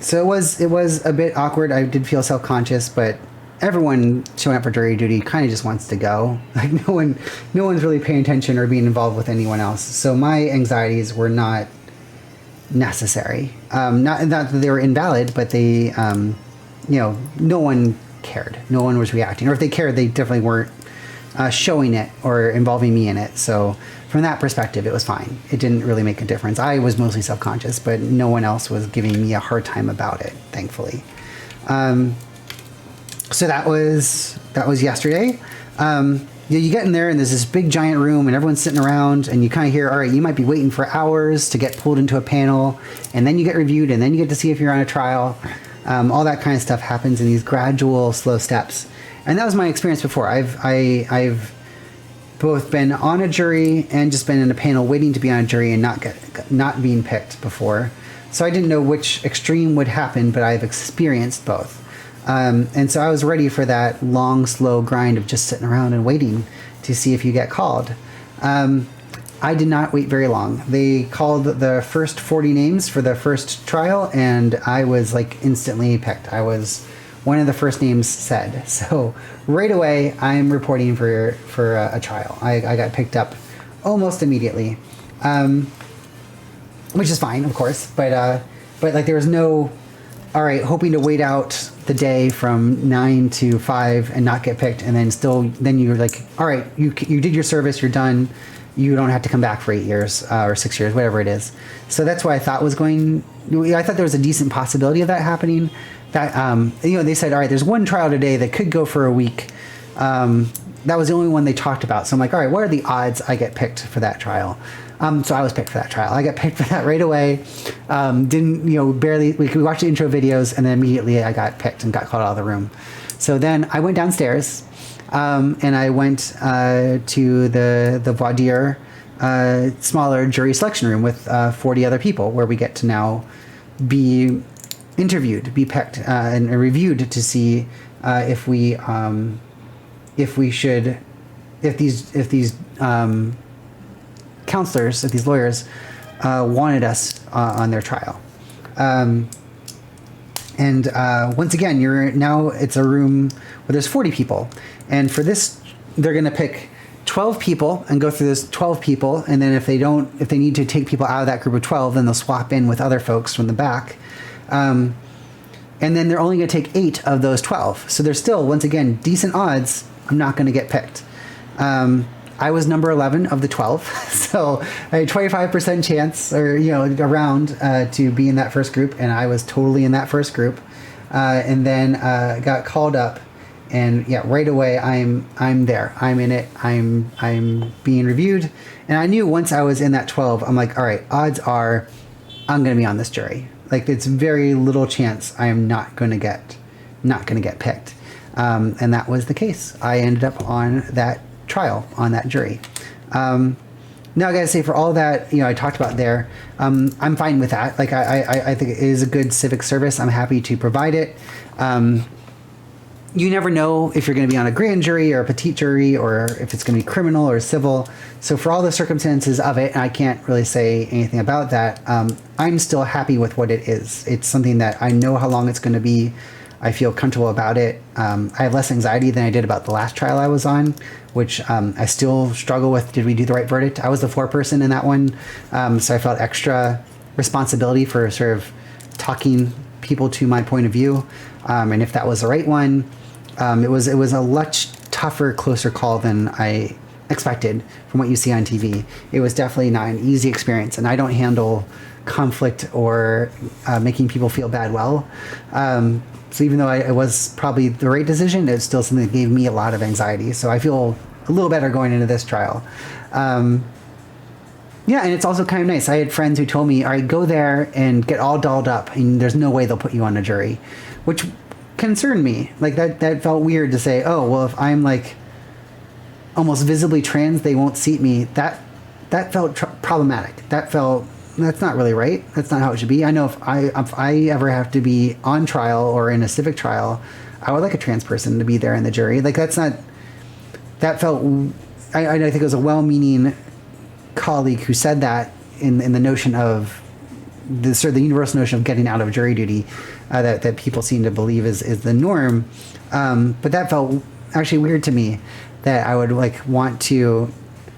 So it was a bit awkward. I did feel self-conscious, but everyone showing up for jury duty kind of just wants to go. Like no one's really paying attention or being involved with anyone else. So my anxieties were not necessary. Not that they were invalid, but they, no one cared. No one was reacting, or if they cared, they definitely weren't showing it or involving me in it. So from that perspective, it was fine. It didn't really make a difference. I was mostly self-conscious, but no one else was giving me a hard time about it, thankfully. So that was yesterday. You get in there and there's this big giant room and everyone's sitting around and you kind of hear, all right, you might be waiting for hours to get pulled into a panel, and then you get reviewed, and then you get to see if you're on a trial. All that kind of stuff happens in these gradual, slow steps. And that was my experience before. I've both been on a jury and just been in a panel waiting to be on a jury and not being picked before. So I didn't know which extreme would happen, but I've experienced both. And so I was ready for that long, slow grind of just sitting around and waiting to see if you get called. I did not wait very long. They called the first 40 names for the first trial, and I was like instantly picked. I was one of the first names said. So right away, I'm reporting for a trial. I got picked up almost immediately, which is fine, of course. But like there was no, all right, hoping to wait out the day from 9 to 5 and not get picked, and then you're like, all right, you did your service, you're done. You don't have to come back for 8 years or 6 years, whatever it is. So that's why I thought I thought there was a decent possibility of that happening. That they said, all right, there's one trial today that could go for a week. That was the only one they talked about. So I'm like, all right, what are the odds I get picked for that trial? So I was picked for that trial. I got picked for that right away. Barely. We watched the intro videos, and then immediately I got picked and got called out of the room. So then I went downstairs, and I went to the voir dire, smaller jury selection room with 40 other people, where we get to now be interviewed, be picked, and reviewed to see if these counselors, if these lawyers wanted us on their trial. Once again, it's a room where there's 40 people, and for this, they're going to pick 12 people and go through those 12 people, and then if they need to take people out of that group of 12, then they'll swap in with other folks from the back. And then they're only going to take 8 of those 12. So there's still, once again, decent odds I'm not going to get picked. I was number 11 of the 12, so I had a 25% chance, or around, to be in that first group, and I was totally in that first group. And then got called up, and right away I'm there. I'm in it. I'm being reviewed, and I knew once I was in that 12, I'm like, all right, odds are I'm going to be on this jury. Like, it's very little chance I am not going to get picked. And that was the case. I ended up on that trial, on that jury. Now I gotta say, for all that I talked about there, I'm fine with that. Like I think it is a good civic service. I'm happy to provide it. You never know if you're going to be on a grand jury or a petite jury, or if it's going to be criminal or civil. So for all the circumstances of it, and I can't really say anything about that, I'm still happy with what it is. It's something that I know how long it's going to be. I feel comfortable about it. I have less anxiety than I did about the last trial I was on, which I still struggle with. Did we do the right verdict? I was the foreperson in that one, so I felt extra responsibility for sort of talking people to my point of view, and if that was the right one. It was a much tougher, closer call than I expected from what you see on TV. It was definitely not an easy experience, and I don't handle conflict or making people feel bad well. So even though it was probably the right decision, it's still something that gave me a lot of anxiety. So I feel a little better going into this trial. Yeah, and it's also kind of nice. I had friends who told me, all right, go there and get all dolled up, and there's no way they'll put you on a jury, which concerned me. Like that felt weird to say, oh, well, if I'm like almost visibly trans, they won't seat me. That felt problematic. That's not really right. That's not how it should be. I know if I ever have to be on trial or in a civic trial, I would like a trans person to be there in the jury. Like that felt, I think it was a well-meaning colleague who said that in the notion of the sort of the universal notion of getting out of jury duty, that people seem to believe is the norm. But that felt actually weird to me, that I would like want to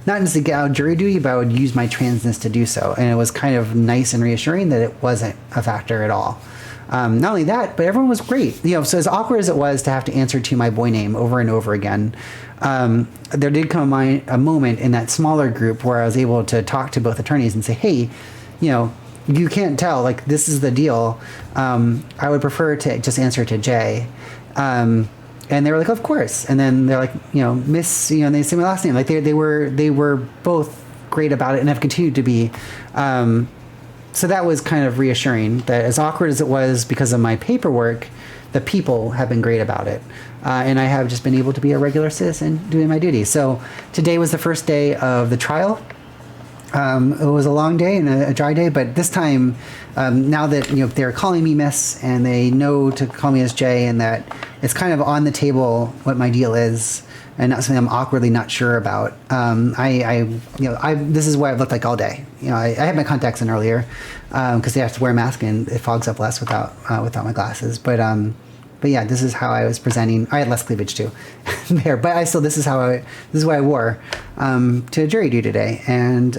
not necessarily get out of jury duty, but I would use my transness to do so. And it was kind of nice and reassuring that it wasn't a factor at all. Not only that, but everyone was great. So as awkward as it was to have to answer to my boy name over and over again, there did come a moment in that smaller group where I was able to talk to both attorneys and say, hey, you can't tell, like, this is the deal. I would prefer to just answer to Jay. And they were like, of course. And then they're like, Miss, and they say my last name. Like they were both great about it and have continued to be. So that was kind of reassuring, that as awkward as it was because of my paperwork, the people have been great about it. And I have just been able to be a regular citizen doing my duty. So today was the first day of the trial. It was a long day and a dry day, but this time, now that they're calling me Miss, and they know to call me as Jay, and that it's kind of on the table what my deal is, and not something I'm awkwardly not sure about. This is what I've looked like all day. I had my contacts in earlier because they have to wear a mask and it fogs up less without my glasses. But yeah, this is how I was presenting. I had less cleavage too there, but this is what I wore to jury duty today, and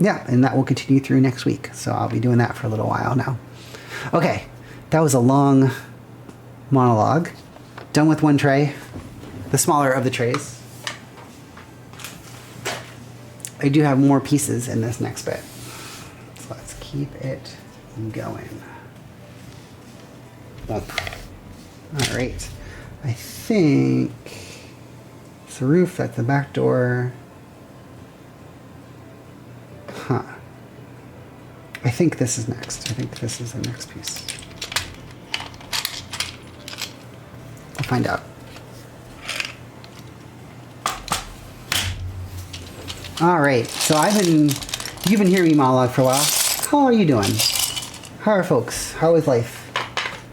yeah, and that will continue through next week. So I'll be doing that for a little while now. Okay, that was a long monologue. Done with one tray, the smaller of the trays. I do have more pieces in this next bit, so let's keep it going. All right, I think it's the roof, that's the back door. I think this is next. I think this is the next piece. We'll find out. All right, so you've been hearing me monologue for a while. How are you doing? How are folks? How is life?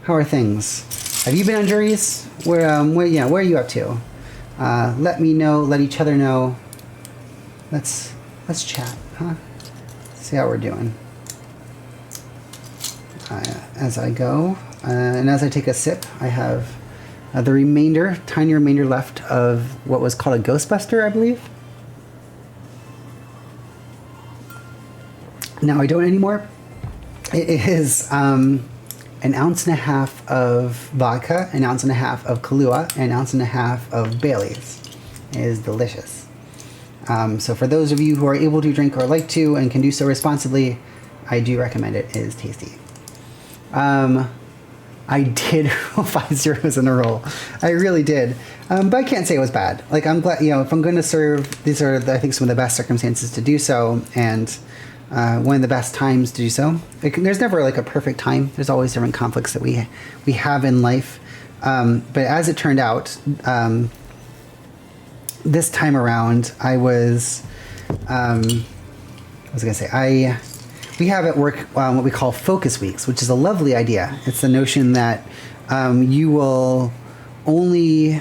How are things? Have you been on juries? Where are you up to? Let me know. Let each other know. Let's chat, huh? See how we're doing. As I go, and as I take a sip, I have the tiny remainder left of what was called a Ghostbuster, I believe. Now I don't anymore. It is an ounce and a half of vodka, an ounce and a half of Kahlua, and an ounce and a half of Bailey's. It is delicious. So for those of you who are able to drink or like to and can do so responsibly, I do recommend it. It is tasty. I did 5 zeros in a row. I really did. But I can't say it was bad. Like, I'm glad, if I'm going to serve, these are, I think, some of the best circumstances to do so, and one of the best times to do so. There's never like a perfect time. There's always different conflicts that we have in life. But as it turned out, this time around, I was I was gonna say, we have at work what we call focus weeks, which is a lovely idea. It's the notion that you will only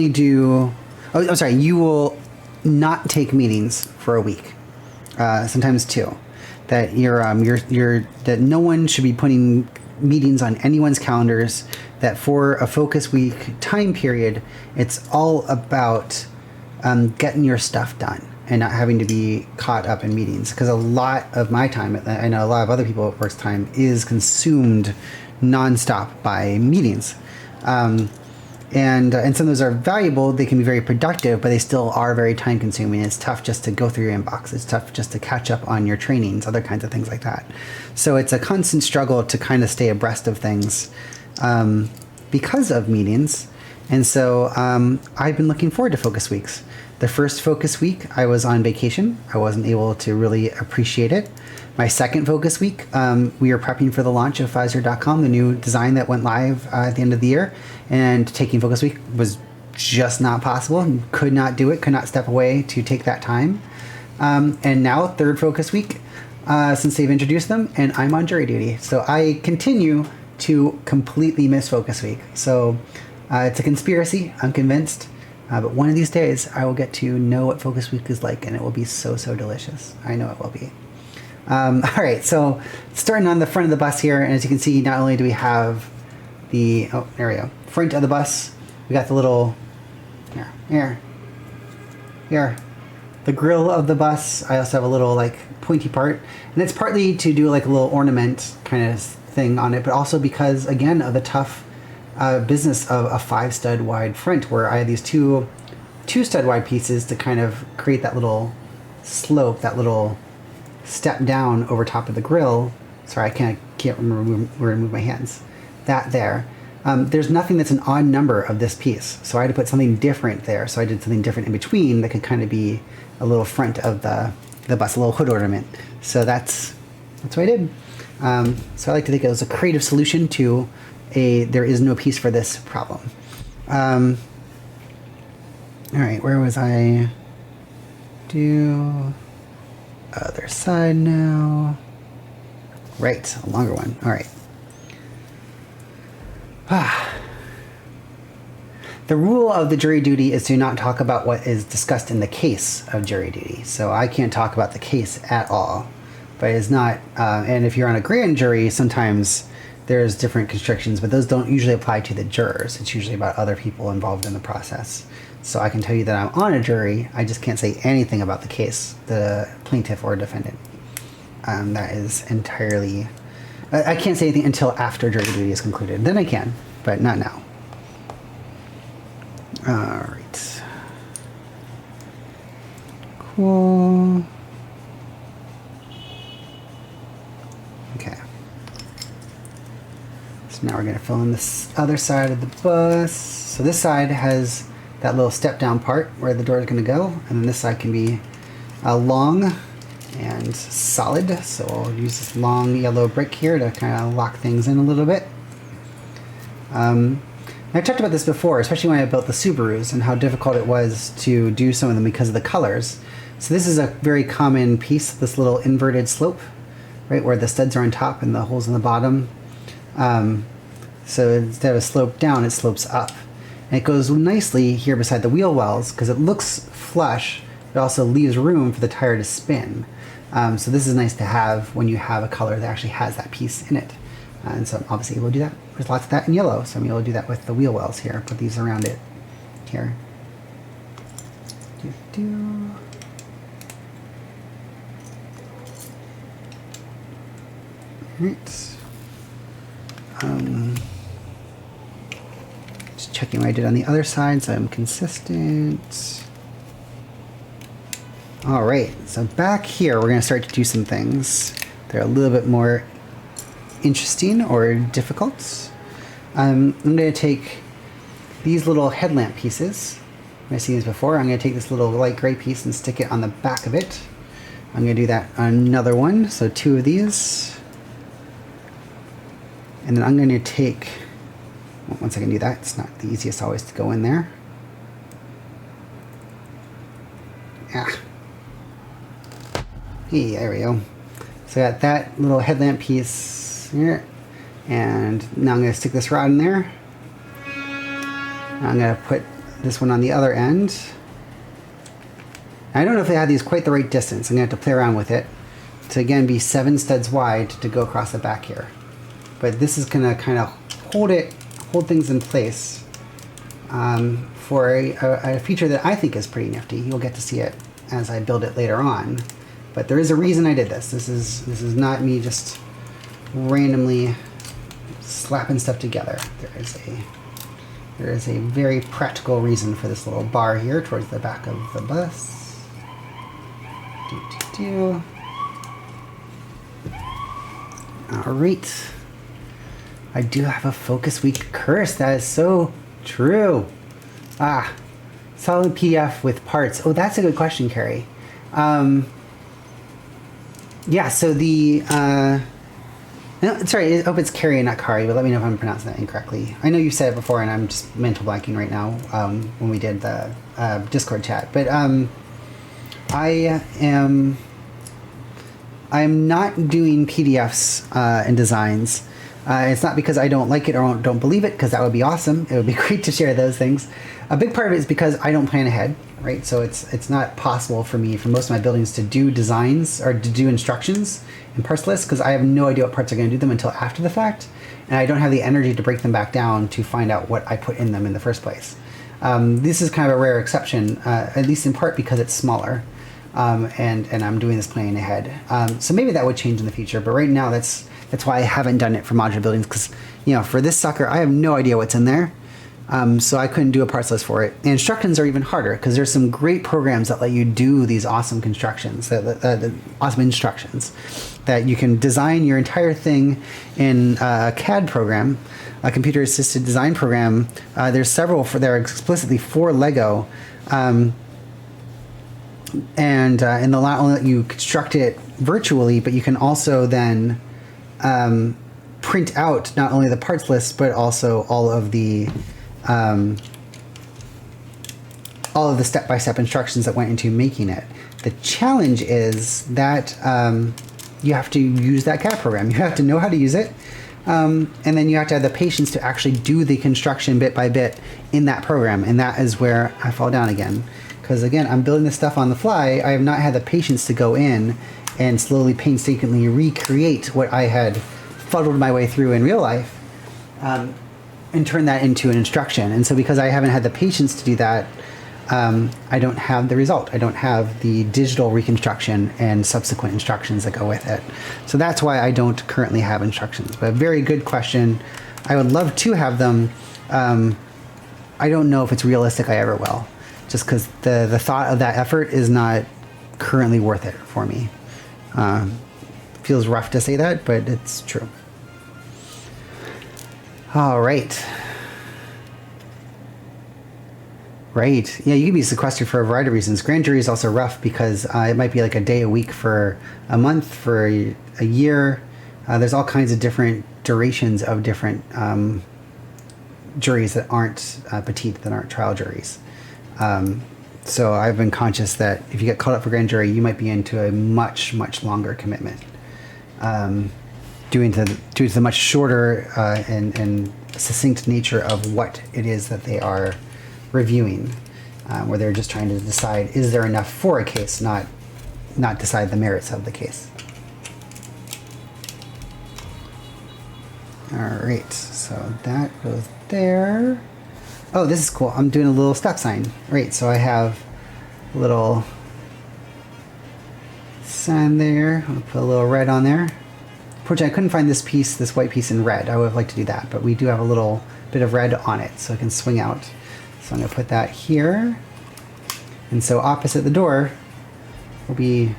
do. Oh, I'm sorry. You will not take meetings for a week, sometimes two. That that no one should be putting meetings on anyone's calendars. That for a focus week time period, it's all about getting your stuff done and not having to be caught up in meetings. Because a lot of my time, I know a lot of other people at work's time, is consumed nonstop by meetings. And some of those are valuable. They can be very productive, but they still are very time consuming. It's tough just to go through your inbox. It's tough just to catch up on your trainings, other kinds of things like that. So it's a constant struggle to kind of stay abreast of things because of meetings. And so I've been looking forward to focus weeks. The first focus week, I was on vacation. I wasn't able to really appreciate it. My second focus week, we are prepping for the launch of Pfizer.com, the new design that went live at the end of the year. And taking focus week was just not possible. Could not do it, could not step away to take that time. And now, third focus week, since they've introduced them, and I'm on jury duty. So I continue to completely miss focus week. So it's a conspiracy, I'm convinced. But one of these days, I will get to know what focus week is like, and it will be so, so delicious. I know it will be. All right, so starting on the front of the bus here, and as you can see, not only do we have the, oh, there we go, front of the bus, we got the little, here, the grill of the bus. I also have a little like pointy part, and it's partly to do like a little ornament kind of thing on it, but also because, again, of the tough business of a 5-stud wide front, where I had these two stud wide pieces to kind of create that little slope, that little step down over top of the grill. Sorry, I can't remember where to move my hands. That there. There's nothing that's an odd number of this piece, so I had to put something different there. So I did something different in between that could kind of be a little front of the bus, a little hood ornament. So that's what I did. So I like to think it was a creative solution to there is no piece for this problem. All right, where was I? Do other side now. Right, a longer one. All right. The rule of the jury duty is to not talk about what is discussed in the case of jury duty. So I can't talk about the case at all. But it's not, and if you're on a grand jury, sometimes there's different constrictions, but those don't usually apply to the jurors. It's usually about other people involved in the process. So I can tell you that I'm on a jury, I just can't say anything about the case, the plaintiff or defendant. That is entirely, I can't say anything until after jury duty is concluded. Then I can, but not now. All right. Cool. Okay. So now we're going to fill in this other side of the bus. So this side has that little step down part where the door is going to go, and then this side can be long and solid. So I'll use this long yellow brick here to kind of lock things in a little bit. I've talked about this before, especially when I built the Subarus and how difficult it was to do some of them because of the colors. So this is a very common piece, this little inverted slope, right, where the studs are on top and the holes in the bottom. So instead of a slope down, it slopes up. And it goes nicely here beside the wheel wells because it looks flush. It also leaves room for the tire to spin. So this is nice to have when you have a color that actually has that piece in it. And so I'm obviously able to do that. There's lots of that in yellow, so I'm able to do that with the wheel wells here. Put these around it here. Right. Just checking what I did on the other side so I'm consistent. All right, so back here we're going to start to do some things. They're a little bit more interesting or difficult. I'm going to take these little headlamp pieces. I've seen these before. I'm going to take this little light gray piece and stick it on the back of it. I'm going to do that on another one, so 2 of these. And then I'm going to take, once I can do that, it's not the easiest always to go in there. Yeah. Hey, there we go. So I got that little headlamp piece here. And now I'm going to stick this rod in there. I'm going to put this one on the other end. I don't know if they have these quite the right distance. I'm going to have to play around with it to, again, be 7 studs wide to go across the back here. But this is going to kind of hold things in place for a feature that I think is pretty nifty. You'll get to see it as I build it later on. But there is a reason I did this. This is not me just randomly slapping stuff together. There is a very practical reason for this little bar here towards the back of the bus. All right. I do have a focus week curse. That is so true. Solid PDF with parts. Oh, that's a good question, Carrie. Yeah, so the... no, sorry, I hope it's Carrie and not Kari, but let me know if I'm pronouncing that incorrectly. I know you said it before, and I'm just mental blanking right now when we did the Discord chat. But I'm not doing PDFs and designs. It's not because I don't like it or don't believe it, because that would be awesome. It would be great to share those things. A big part of it is because I don't plan ahead, right? So it's not possible for me, for most of my buildings, to do designs or to do instructions and parts lists, because I have no idea what parts are going to do them until after the fact, and I don't have the energy to break them back down to find out what I put in them in the first place. This is kind of a rare exception, at least in part because it's smaller, and I'm doing this planning ahead. So maybe that would change in the future, but right now that's why I haven't done it for modular buildings, because for this sucker I have no idea what's in there. So I couldn't do a parts list for it. And instructions are even harder, because there's some great programs that let you do these awesome constructions, awesome instructions, that you can design your entire thing in a CAD program, a computer assisted design program. There's several that are explicitly for Lego. And in the not only let you construct it virtually, but you can also then print out not only the parts list, but also all of the step-by-step instructions that went into making it. The challenge is that you have to use that CAD program. You have to know how to use it, and then you have to have the patience to actually do the construction bit by bit in that program, and that is where I fall down again. Because again, I'm building this stuff on the fly. I have not had the patience to go in and slowly, painstakingly recreate what I had fuddled my way through in real life, and turn that into an instruction. And so because I haven't had the patience to do that, I don't have the result. I don't have the digital reconstruction and subsequent instructions that go with it. So that's why I don't currently have instructions. But a very good question. I would love to have them. I don't know if it's realistic I ever will, just because the thought of that effort is not currently worth it for me. Feels rough to say that, but it's true. All right. Right. Yeah, you can be sequestered for a variety of reasons. Grand jury is also rough because it might be like a day a week for a month, for a year. There's all kinds of different durations of different juries that aren't petite, that aren't trial juries. So I've been conscious that if you get called up for grand jury, you might be into a much, much longer commitment. Due to the much shorter and succinct nature of what it is that they are reviewing, where they're just trying to decide, is there enough for a case, not decide the merits of the case. All right, so that goes there. Oh, this is cool. I'm doing a little stop sign. Right, so I have a little sign there. I'll put a little red on there. Unfortunately, I couldn't find this piece, this white piece in red. I would have liked to do that, but we do have a little bit of red on it, so it can swing out. So I'm going to put that here. And so opposite the door will be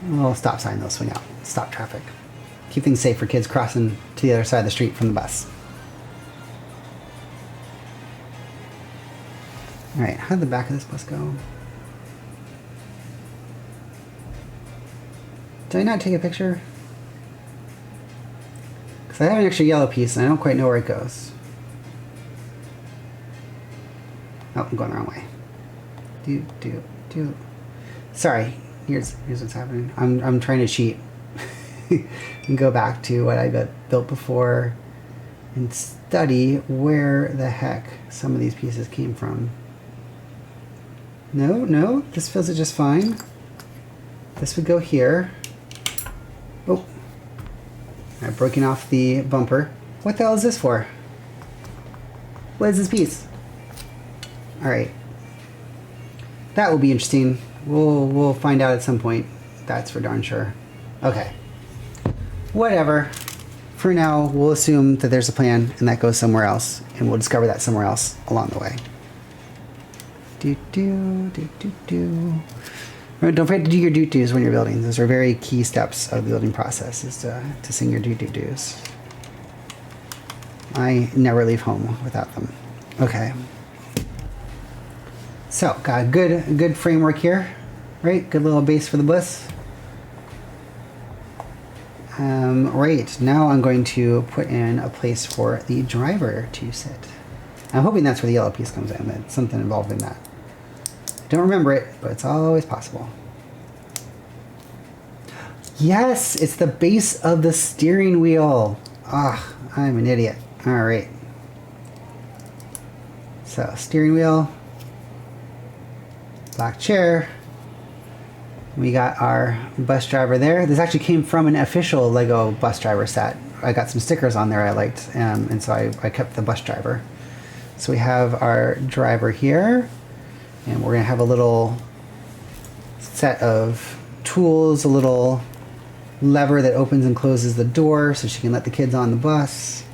a little stop sign that'll swing out. Stop traffic. Keep things safe for kids crossing to the other side of the street from the bus. All right, how did the back of this bus go? Did I not take a picture? Because I have an extra yellow piece and I don't quite know where it goes. Oh, I'm going the wrong way. Sorry. here's what's happening. I'm trying to cheat and go back to what I got built before and study where the heck some of these pieces came from. No, this fills it just fine. This would go here. Oh, I've broken off the bumper. What the hell is this for? What is this piece? All right, that will be interesting. We'll find out at some point. That's for darn sure. Okay, whatever. For now, we'll assume that there's a plan and that goes somewhere else, and we'll discover that somewhere else along the way. Remember, don't forget to do your doot-doos when you're building. Those are very key steps of the building process, is to sing your doot-doos. I never leave home without them. Okay. So, got a good framework here, right? Good little base for the bus. Right, now I'm going to put in a place for the driver to sit. I'm hoping that's where the yellow piece comes in, that's something involved in that. Don't remember it, but it's always possible. Yes, it's the base of the steering wheel. Ah, I'm an idiot. All right. So, steering wheel, black chair. We got our bus driver there. This actually came from an official Lego bus driver set. I got some stickers on there I liked, and so I kept the bus driver. So we have our driver here, and we're gonna have a little set of tools, a little lever that opens and closes the door so she can let the kids on the bus.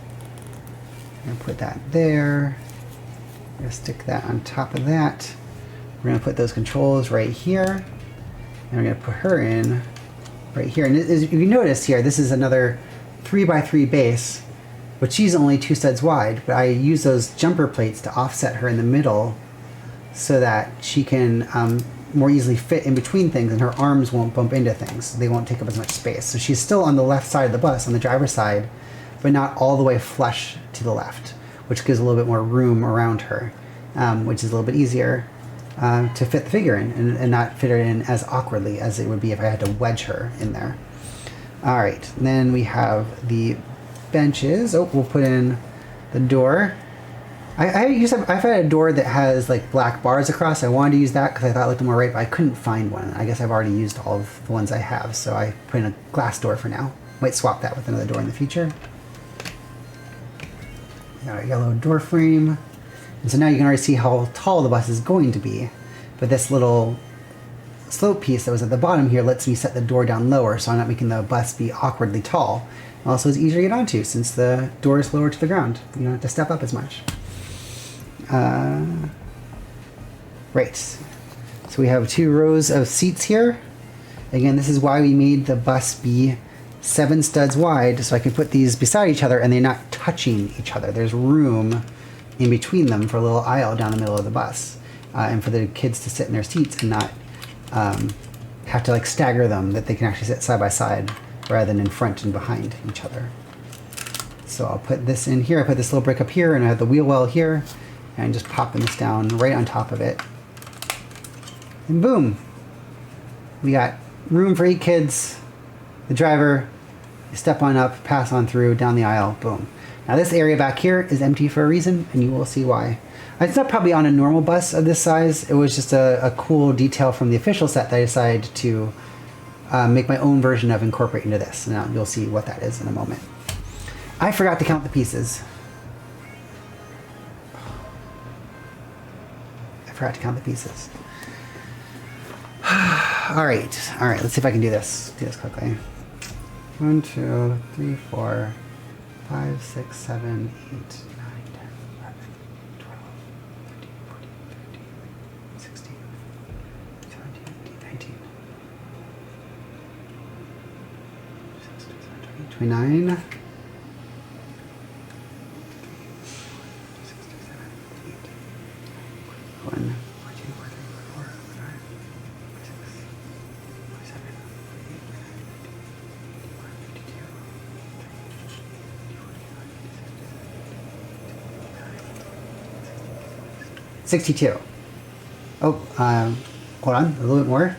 I'm gonna put that there. I'm gonna stick that on top of that. We're gonna put those controls right here. And we're going to put her in right here. And as you notice here, this is another 3x3 base, but she's only 2 studs wide. But I use those jumper plates to offset her in the middle so that she can more easily fit in between things and her arms won't bump into things. They won't take up as much space. So she's still on the left side of the bus, on the driver's side, but not all the way flush to the left, which gives a little bit more room around her, which is a little bit easier to fit the figure in and not fit her in as awkwardly as it would be if I had to wedge her in there. All right, and then we have the benches. Oh, we'll put in the door. I've had a door that has like black bars across. I wanted to use that because I thought it looked more right, but I couldn't find one. I guess I've already used all of the ones I have, so I put in a glass door for now. Might swap that with another door in the future. Got a yellow door frame. And so now you can already see how tall the bus is going to be. But this little slope piece that was at the bottom here lets me set the door down lower so I'm not making the bus be awkwardly tall. Also, it's easier to get onto since the door is lower to the ground. You don't have to step up as much. Right. So we have 2 rows of seats here. Again, this is why we made the bus be 7 studs wide, so I can put these beside each other and they're not touching each other. There's room in between them for a little aisle down the middle of the bus, and for the kids to sit in their seats and not have to like stagger them, that they can actually sit side by side rather than in front and behind each other. So I'll put this in here. I put this little brick up here and I have the wheel well here, and I'm just popping this down right on top of it. And boom, we got room for 8 kids, the driver, you step on up, pass on through, down the aisle, boom. Now this area back here is empty for a reason, and you will see why. It's not probably on a normal bus of this size. It was just a cool detail from the official set that I decided to make my own version of, incorporate into this. Now you'll see what that is in a moment. I forgot to count the pieces. I forgot to count the pieces. All right, let's see if I can do this. Do this quickly. 1, 2, 3, 4, 5, 6, 7, 8, 9, 10, 11, 12, 13, 14, 15, 16, 17, 18, 19, 29. 62. Oh, hold on, a little bit more.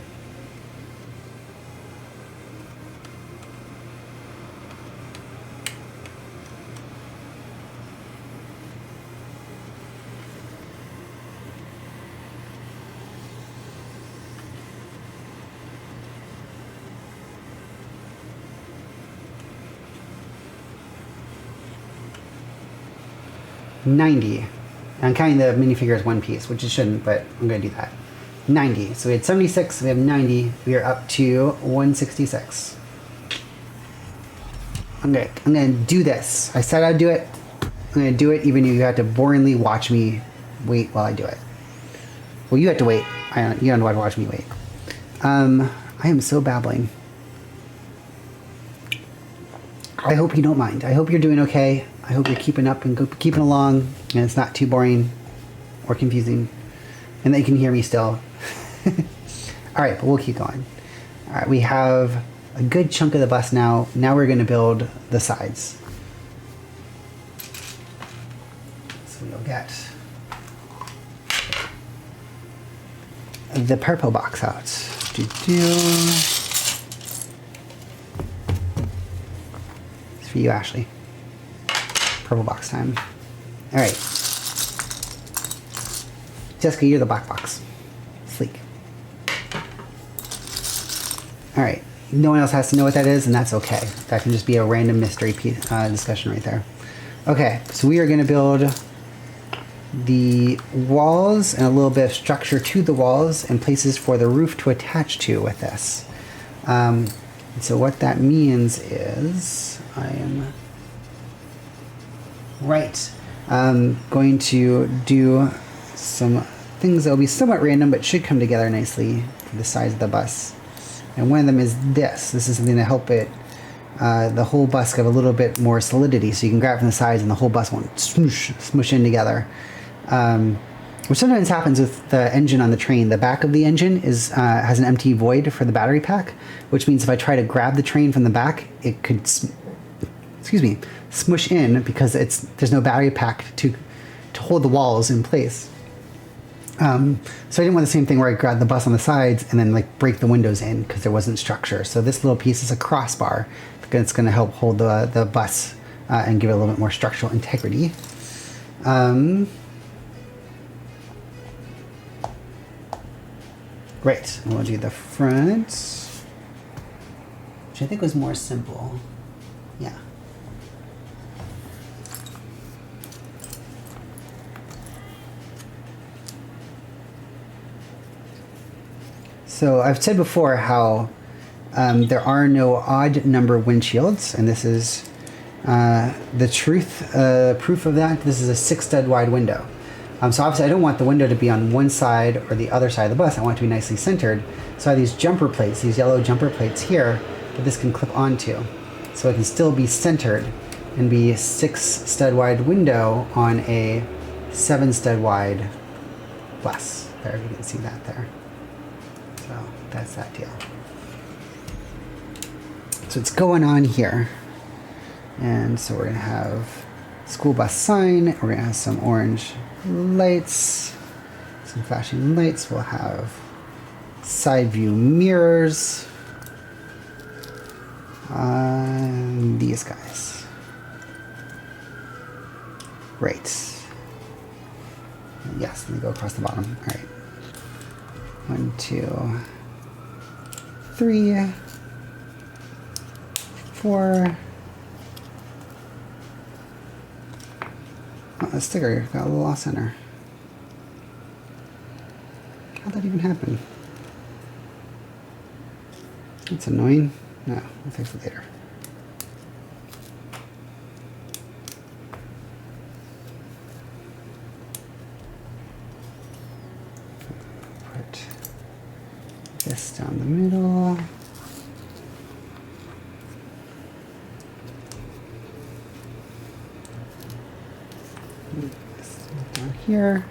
90. I'm counting the minifigure as one piece, which it shouldn't, but I'm going to do that. 90. So we had 76, we have 90. We are up to 166. I'm gonna do this. I said I'd do it. I'm gonna do it even if you have to boringly watch me wait while I do it. Well, you have to wait. You don't have to watch me wait. I am so babbling. I hope you don't mind. I hope you're doing okay. I hope you're keeping up and keeping along, and it's not too boring or confusing, and that you can hear me still. All right, but we'll keep going. All right, we have a good chunk of the bus now. Now we're going to build the sides. So we'll get the purple box out. It's for you, Ashley. Purple box time. All right. Jessica, you're the black box. Sleek. All right. No one else has to know what that is, and that's okay. That can just be a random mystery discussion right there. Okay, so we are going to build the walls and a little bit of structure to the walls and places for the roof to attach to with this. So what that means is I am going to do some things that will be somewhat random but should come together nicely for the size of the bus. And one of them is this. This is something to help it, the whole bus have a little bit more solidity, so you can grab from the sides and the whole bus won't smush in together. Which sometimes happens with the engine on the train. The back of the engine has an empty void for the battery pack, which means if I try to grab the train from the back, it could, smush in because there's no battery pack to hold the walls in place. So I didn't want the same thing where I grabbed the bus on the sides and then like break the windows in because there wasn't structure. So this little piece is a crossbar because it's going to help hold the bus and give it a little bit more structural integrity. Right, and we'll do the front, which I think was more simple. Yeah. So I've said before how there are no odd number windshields, and this is the proof of that. This is a 6 stud wide window. So obviously I don't want the window to be on one side or the other side of the bus. I want it to be nicely centered. So I have these jumper plates, these yellow jumper plates here that this can clip onto. So it can still be centered and be a 6 stud wide window on a 7 stud wide bus. There, you can see that there. So that's that deal. So it's going on here. And so we're gonna have school bus sign. We're gonna have some orange lights, some flashing lights. We'll have side view mirrors. These guys. Right. Yes, let me go across the bottom. All right. 1, 2, 3, 4. Oh, the sticker got a little off center. How'd that even happen? That's annoying. No, we'll fix it later. Put this down the middle. Down here,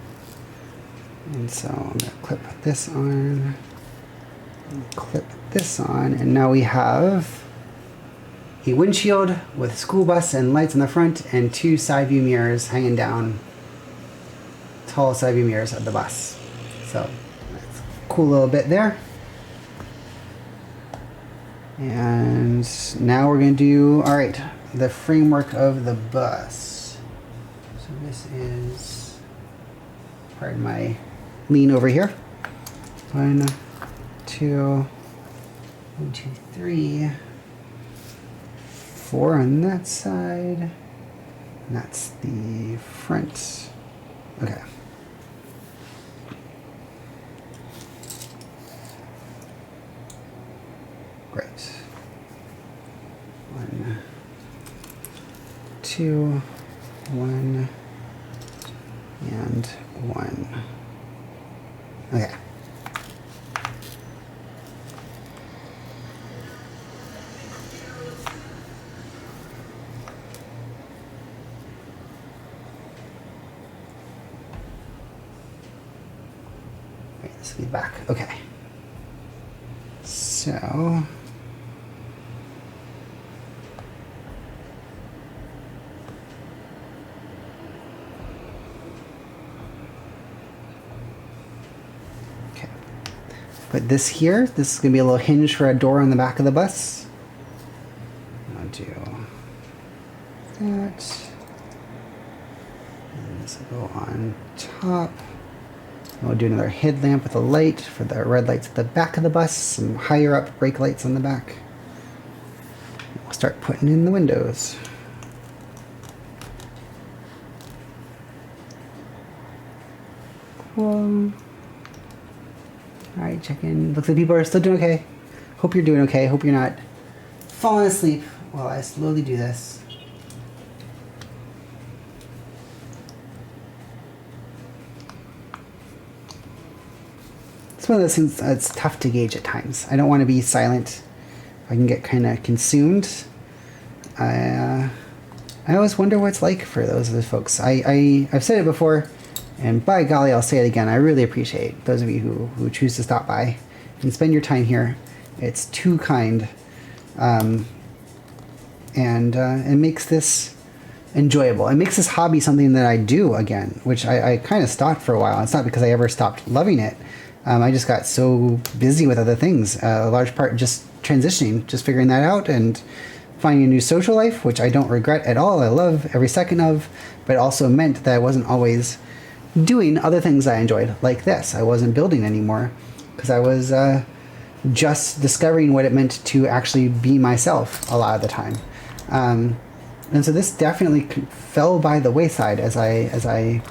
and so I'm going to clip this on, and clip this on, and now we have a windshield with school bus and lights in the front and 2 side view mirrors hanging down, tall side view mirrors of the bus. So that's a cool little bit there. And now we're going to do, all right, the framework of the bus. This is, pardon my lean over here. 1, 2, 1, 2, 3, 4 on that side. And that's the front. Okay. Great. 1, 2, 1, and 1. Okay. Wait, this will be back. Okay. So put this here. This is going to be a little hinge for a door on the back of the bus. I'll do that. And this will go on top. We'll do another headlamp with a light for the red lights at the back of the bus. Some higher up brake lights on the back. We'll start putting in the windows. Cool. Alright, check in. Looks like people are still doing okay. Hope you're doing okay. Hope you're not falling asleep while I slowly do this. It's one of those things that's tough to gauge at times. I don't want to be silent. I can get kind of consumed. I always wonder what it's like for those folks. I've said it before, and by golly, I'll say it again. I really appreciate those of you who choose to stop by and spend your time here. It's too kind, and it makes this enjoyable. It makes this hobby something that I do again, which I kind of stopped for a while. It's not because I ever stopped loving it. I just got so busy with other things, a large part just transitioning, just figuring that out and finding a new social life, which I don't regret at all. I love every second of, but it also meant that I wasn't always doing other things I enjoyed, like this. I wasn't building anymore because I was just discovering what it meant to actually be myself a lot of the time. And so this definitely fell by the wayside as I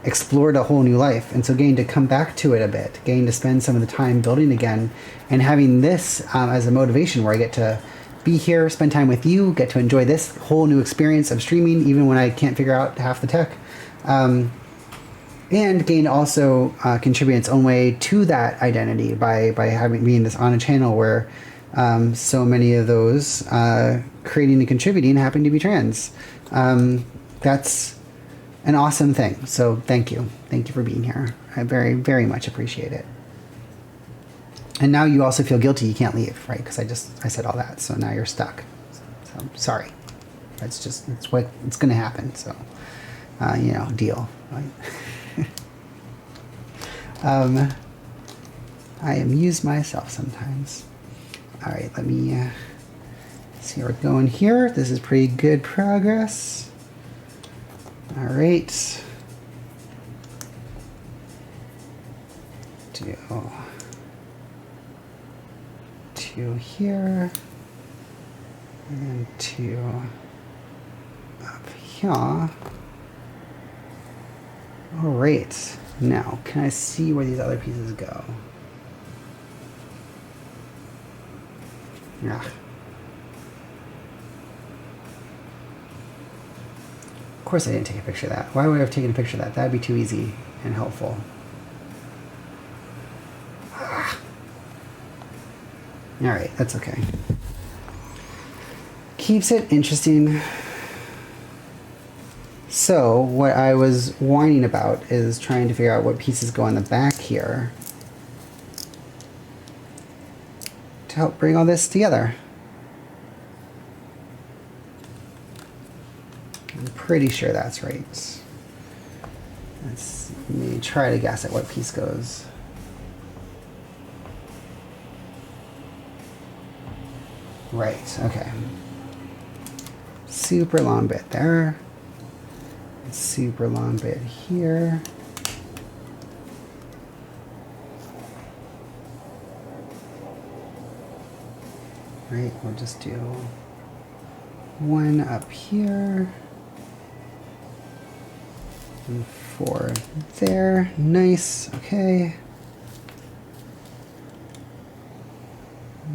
explored a whole new life. And so getting to come back to it a bit, getting to spend some of the time building again, and having this as a motivation where I get to be here, spend time with you, get to enjoy this whole new experience of streaming, even when I can't figure out half the tech. And gain also contribute its own way to that identity by having being this on a channel where so many of those creating and contributing happen to be trans. That's an awesome thing. So thank you for being here. I very, very much appreciate it. And now you also feel guilty you can't leave, right? Because I said all that, so now you're stuck. So sorry. It's what it's going to happen. So deal. Right? I amuse myself sometimes. All right, let me see how we're going here. This is pretty good progress. All right. Two here, and two up here. All right. Now, can I see where these other pieces go? Yeah. Of course I didn't take a picture of that. Why would I have taken a picture of that? That'd be too easy and helpful. All right, that's okay. Keeps it interesting. So what I was whining about is trying to figure out what pieces go on the back here to help bring all this together. I'm pretty sure that's right. Let me try to guess at what piece goes. Right, okay. Super long bit there. Super long bit here. Right, we'll just do one up here And 4 there. Nice. Okay.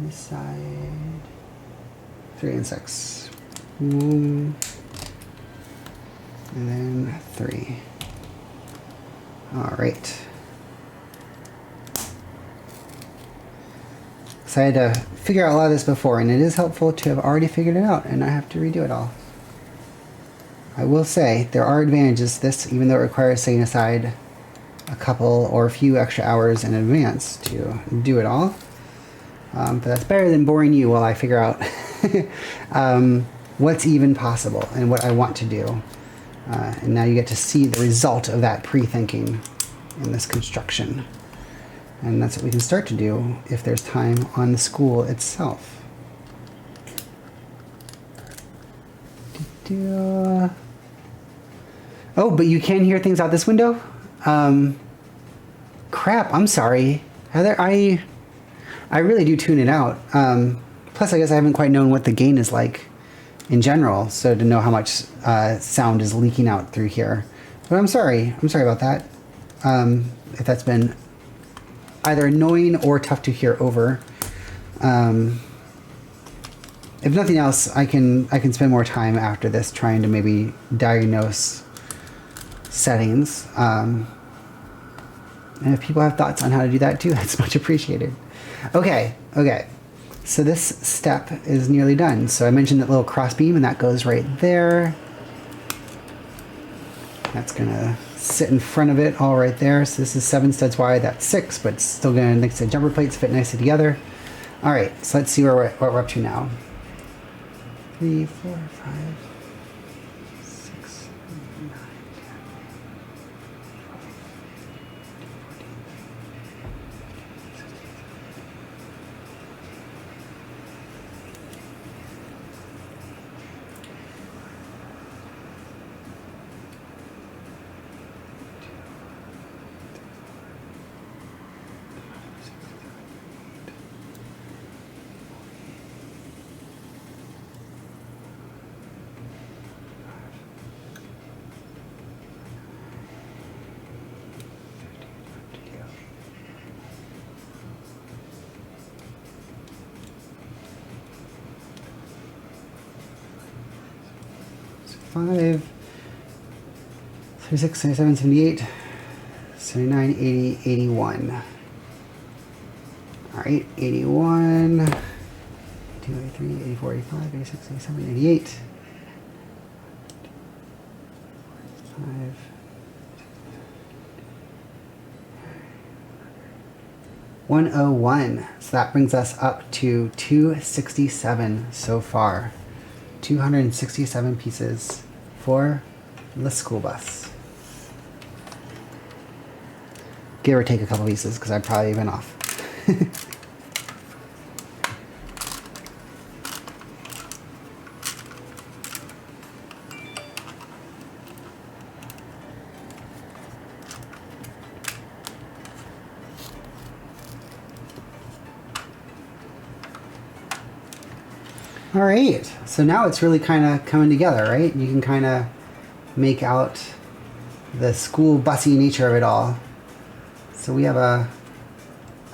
This side. 3 and 6. And then 3. All right. So I had to figure out a lot of this before, and it is helpful to have already figured it out and not have to redo it all. I will say there are advantages to this, even though it requires setting aside a couple or a few extra hours in advance to do it all. But that's better than boring you while I figure out what's even possible and what I want to do. And now you get to see the result of that pre-thinking in this construction. And that's what we can start to do if there's time on the school itself. Oh, but you can hear things out this window? Crap, I'm sorry. Heather, I really do tune it out. Plus, I guess I haven't quite known what the gain is like in general, so to know how much sound is leaking out through here. But I'm sorry about that. If that's been either annoying or tough to hear over. If nothing else, I can spend more time after this trying to maybe diagnose settings. And if people have thoughts on how to do that too, that's much appreciated. Okay. So this step is nearly done. So I mentioned that little cross beam, and that goes right there. That's gonna sit in front of it all right there. So this is 7 studs wide, that's 6, but it's still gonna next to the jumper plates fit nicely together. All right, so let's see what we're up to now. 3, 4, 5, 6, 7, 9, 5, 36, 77, 78, 79, 80, 81. All right, 81, 82, 83, 84, 85, 86, 87, 88. 5. 101. So that brings us up to 267 so far. 267 pieces for the school bus. Give or take a couple pieces, because I've probably been off. All right, so now it's really kind of coming together, right? You can kind of make out the school bussy nature of it all. So we have a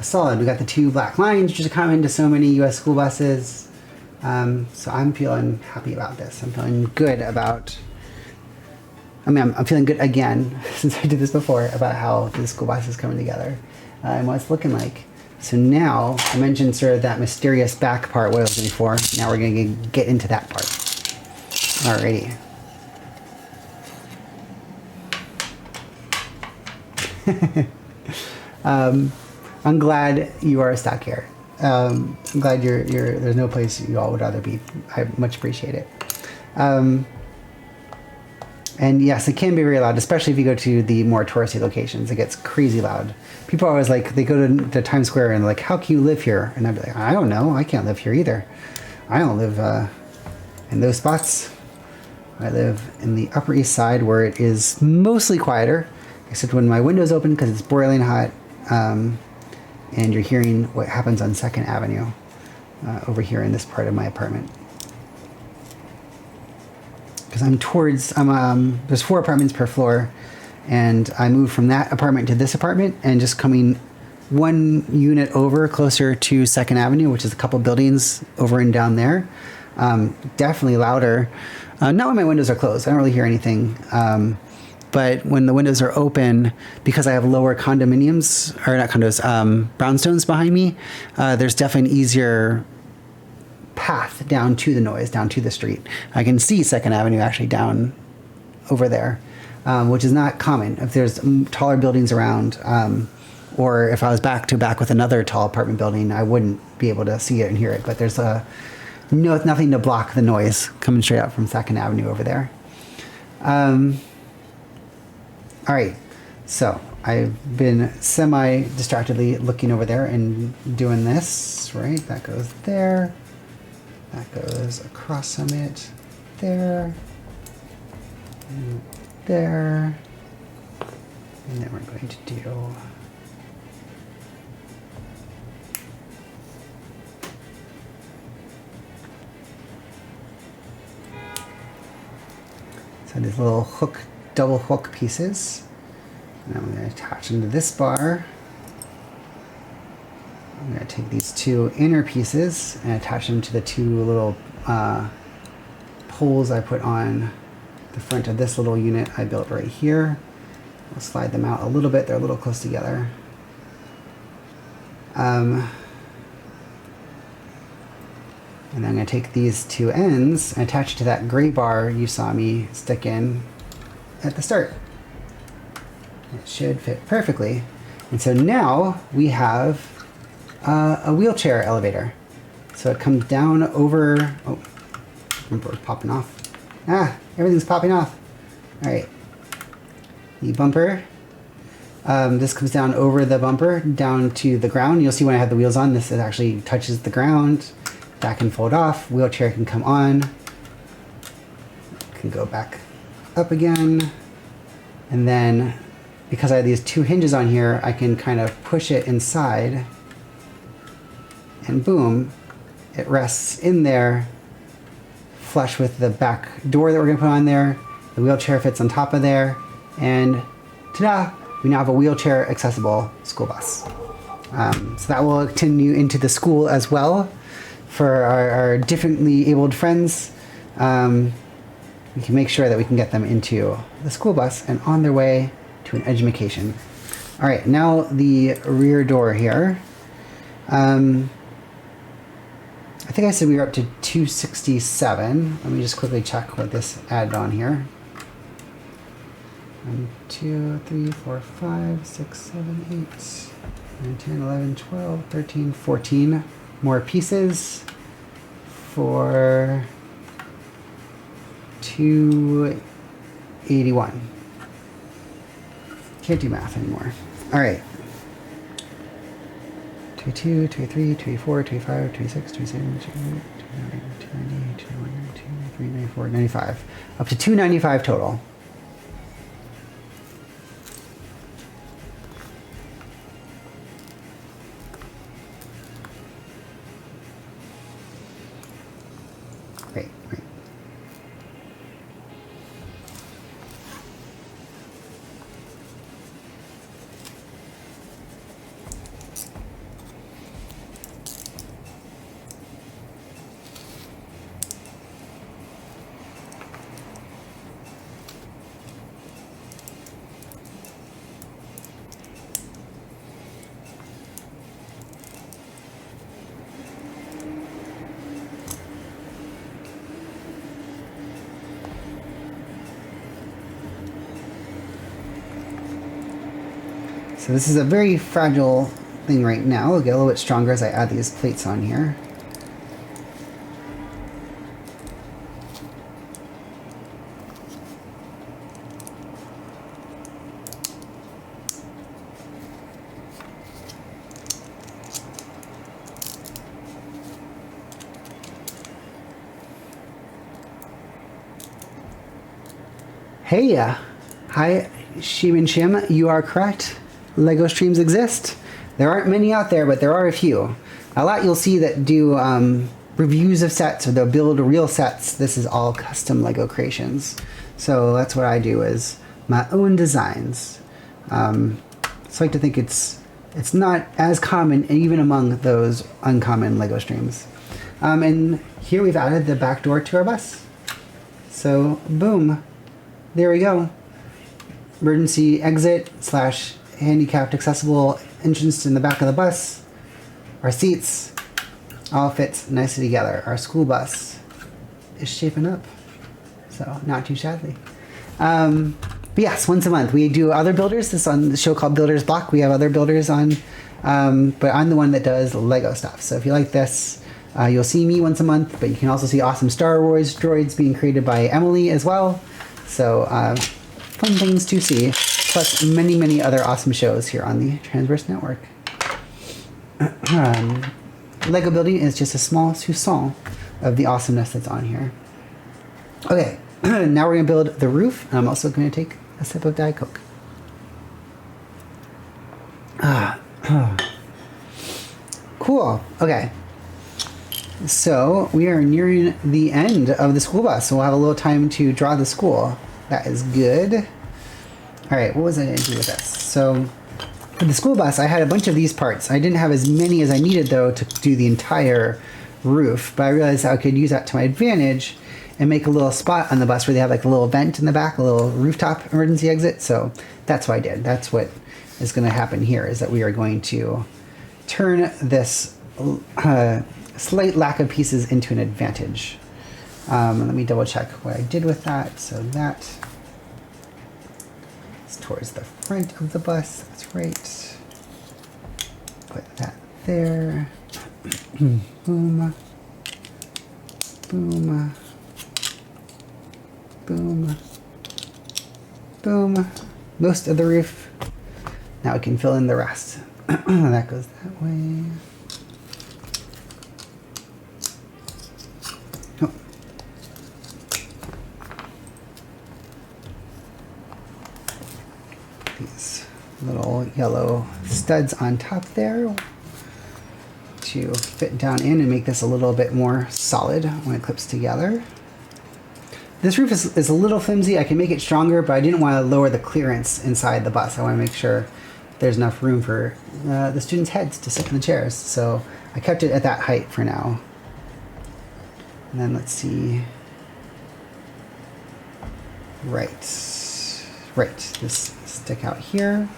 solid. We got the 2 black lines, which is common to so many U.S. school buses. So I'm feeling happy about this. I'm feeling good about, I'm feeling good again, since I did this before, about how the school bus is coming together and what it's looking like. So now, I mentioned sort of that mysterious back part, what I was doing before. Now we're going to get into that part. Alrighty. I'm glad you are stuck here. I'm glad there's no place you all would rather be. I much appreciate it. And yes, it can be very loud, especially if you go to the more touristy locations. It gets crazy loud. People are always like, they go to Times Square and they're like, how can you live here? And I'd be like, I don't know. I can't live here either. I don't live in those spots. I live in the Upper East Side, where it is mostly quieter, except when my window's open because it's boiling hot, and you're hearing what happens on 2nd Avenue over here in this part of my apartment. Because I'm there's 4 apartments per floor, and I moved from that apartment to this apartment, and just coming one unit over closer to 2nd Avenue, which is a couple buildings over and down there. Definitely louder. Not when my windows are closed. I don't really hear anything. But when the windows are open, because I have lower condominiums, or not condos, brownstones behind me, there's definitely an easier path down to the noise, down to the street. I can see 2nd Avenue actually down over there, which is not common. If there's taller buildings around, or if I was back to back with another tall apartment building, I wouldn't be able to see it and hear it. But there's nothing to block the noise coming straight out from 2nd Avenue over there. All right, so I've been semi-distractedly looking over there and doing this, right? That goes there. That goes across from it, there, and there. And then we're going to do... So these little double hook pieces. And I'm going to attach them to this bar. I'm going to take these two inner pieces and attach them to the two little poles I put on the front of this little unit I built right here. I'll slide them out a little bit. They're a little close together. And then I'm going to take these two ends and attach it to that gray bar you saw me stick in at the start. It should fit perfectly. And so now we have a wheelchair elevator. So it comes down over, oh, bumper's popping off. Ah, everything's popping off. All right, the bumper. This comes down over the bumper, down to the ground. You'll see when I have the wheels on, this actually touches the ground. That can fold off, wheelchair can come on, can go back up again. And then because I have these two hinges on here, I can kind of push it inside and boom, it rests in there flush with the back door that we're gonna put on there. The wheelchair fits on top of there, and ta-da, we now have a wheelchair accessible school bus. So that will continue into the school as well for our differently abled friends. We can make sure that we can get them into the school bus and on their way to an education. All right, now the rear door here. I think I said we were up to 267. Let me just quickly check what this added on here. 1, 2, 3, 4, 5, 6, 7, 8, 9, 10, 11, 12, 13, 14 more pieces for 281. Can't do math anymore. All right. 22, 23, 24, 25, 26, 27, 28, 29, 290, 291, 293, 94, 95. Up to 295 total. Great, great. So this is a very fragile thing right now. It'll get a little bit stronger as I add these plates on here. Hey, hi, Shim and Shim, you are correct. Lego streams exist. There aren't many out there, but there are a few. A lot you'll see that do reviews of sets, or they'll build real sets. This is all custom Lego creations. So that's what I do, is my own designs. So I like to think it's not as common even among those uncommon Lego streams. And here we've added the back door to our bus. So boom, there we go. Emergency exit / handicapped accessible entrance in the back of the bus. Our seats all fits nicely together. Our school bus is shaping up, so not too shabby. But yes, once a month we do other builders. This is on the show called Builders Block. We have other builders on, but I'm the one that does Lego stuff. So if you like this, you'll see me once a month, but you can also see awesome Star Wars droids being created by Emily as well. So fun things to see, plus many, many other awesome shows here on the Transverse Network. Lego building is just a small soupçon of the awesomeness that's on here. Okay, now we're going to build the roof, and I'm also going to take a sip of Diet Coke. Cool. Okay. So we are nearing the end of the school bus, so we'll have a little time to draw the school. That is good. All right, what was I going to do with this? So for the school bus, I had a bunch of these parts. I didn't have as many as I needed, though, to do the entire roof, but I realized I could use that to my advantage and make a little spot on the bus where they have like a little vent in the back, a little rooftop emergency exit. So that's what I did. That's what is going to happen here, is that we are going to turn this slight lack of pieces into an advantage. Let me double check what I did with that. So that is towards the front of the bus. That's right. Put that there. Boom. Boom. Boom. Boom. Most of the roof. Now we can fill in the rest. That goes that way. Oh. These little yellow studs on top there to fit down in and make this a little bit more solid when it clips together. This roof is a little flimsy. I can make it stronger, but I didn't want to lower the clearance inside the bus. I want to make sure there's enough room for the students' heads to sit in the chairs. So I kept it at that height for now. And then let's see. Right. This stick out here.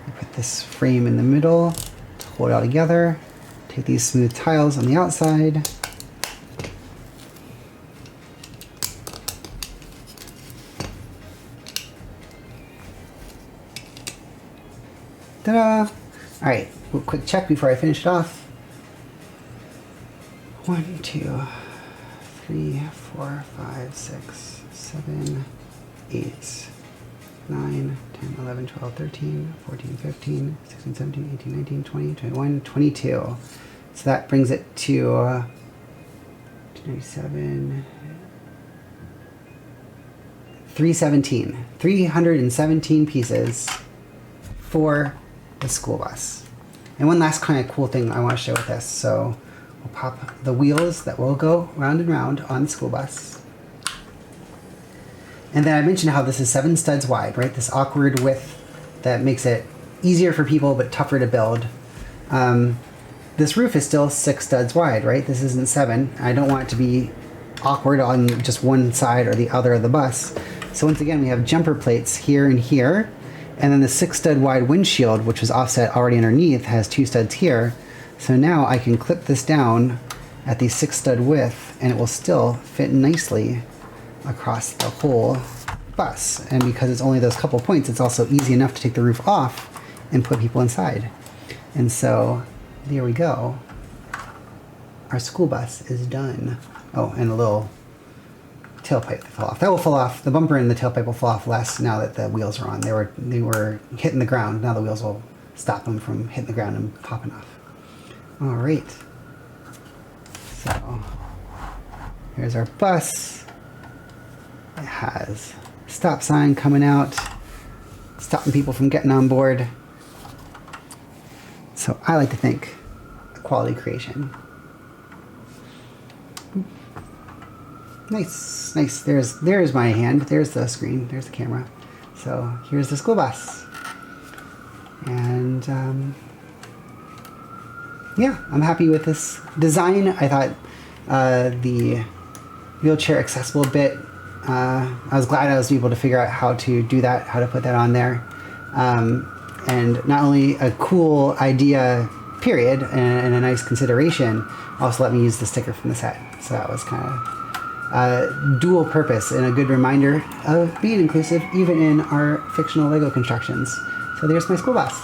I put this frame in the middle to hold it all together. Take these smooth tiles on the outside. Ta-da! All right, quick check before I finish it off. 1, 2, 3, 4, 5, 6, 7, 8, 9, 10, 11, 12, 13, 14, 15, 16, 17, 18, 19, 20, 21, 22. So that brings it to 297, 317. 317 pieces for the school bus. And one last kind of cool thing I want to show with this. So we'll pop the wheels that will go round and round on the school bus. And then I mentioned how this is 7 studs wide, right? This awkward width that makes it easier for people but tougher to build. This roof is still 6 studs wide, right? This isn't 7. I don't want it to be awkward on just one side or the other of the bus. So once again, we have jumper plates here and here. And then the 6 stud wide windshield, which was offset already underneath, has 2 studs here. So now I can clip this down at the 6 stud width and it will still fit nicely across the whole bus. And because it's only those couple points, it's also easy enough to take the roof off and put people inside. And so there we go. Our school bus is done. Oh, and a little tailpipe that fell off. That will fall off. The bumper and the tailpipe will fall off less now that the wheels are on. They were hitting the ground. Now the wheels will stop them from hitting the ground and popping off. All right. So here's our bus. It has a stop sign coming out, stopping people from getting on board. So I like to think a quality creation. Nice, nice. There's my hand. There's the screen. There's the camera. So here's the school bus. And yeah, I'm happy with this design. I thought the wheelchair accessible bit, I was glad I was able to figure out how to do that, how to put that on there. And not only a cool idea, period, and a nice consideration, also let me use the sticker from the set. So that was kind of dual purpose and a good reminder of being inclusive even in our fictional Lego constructions. So there's my school bus.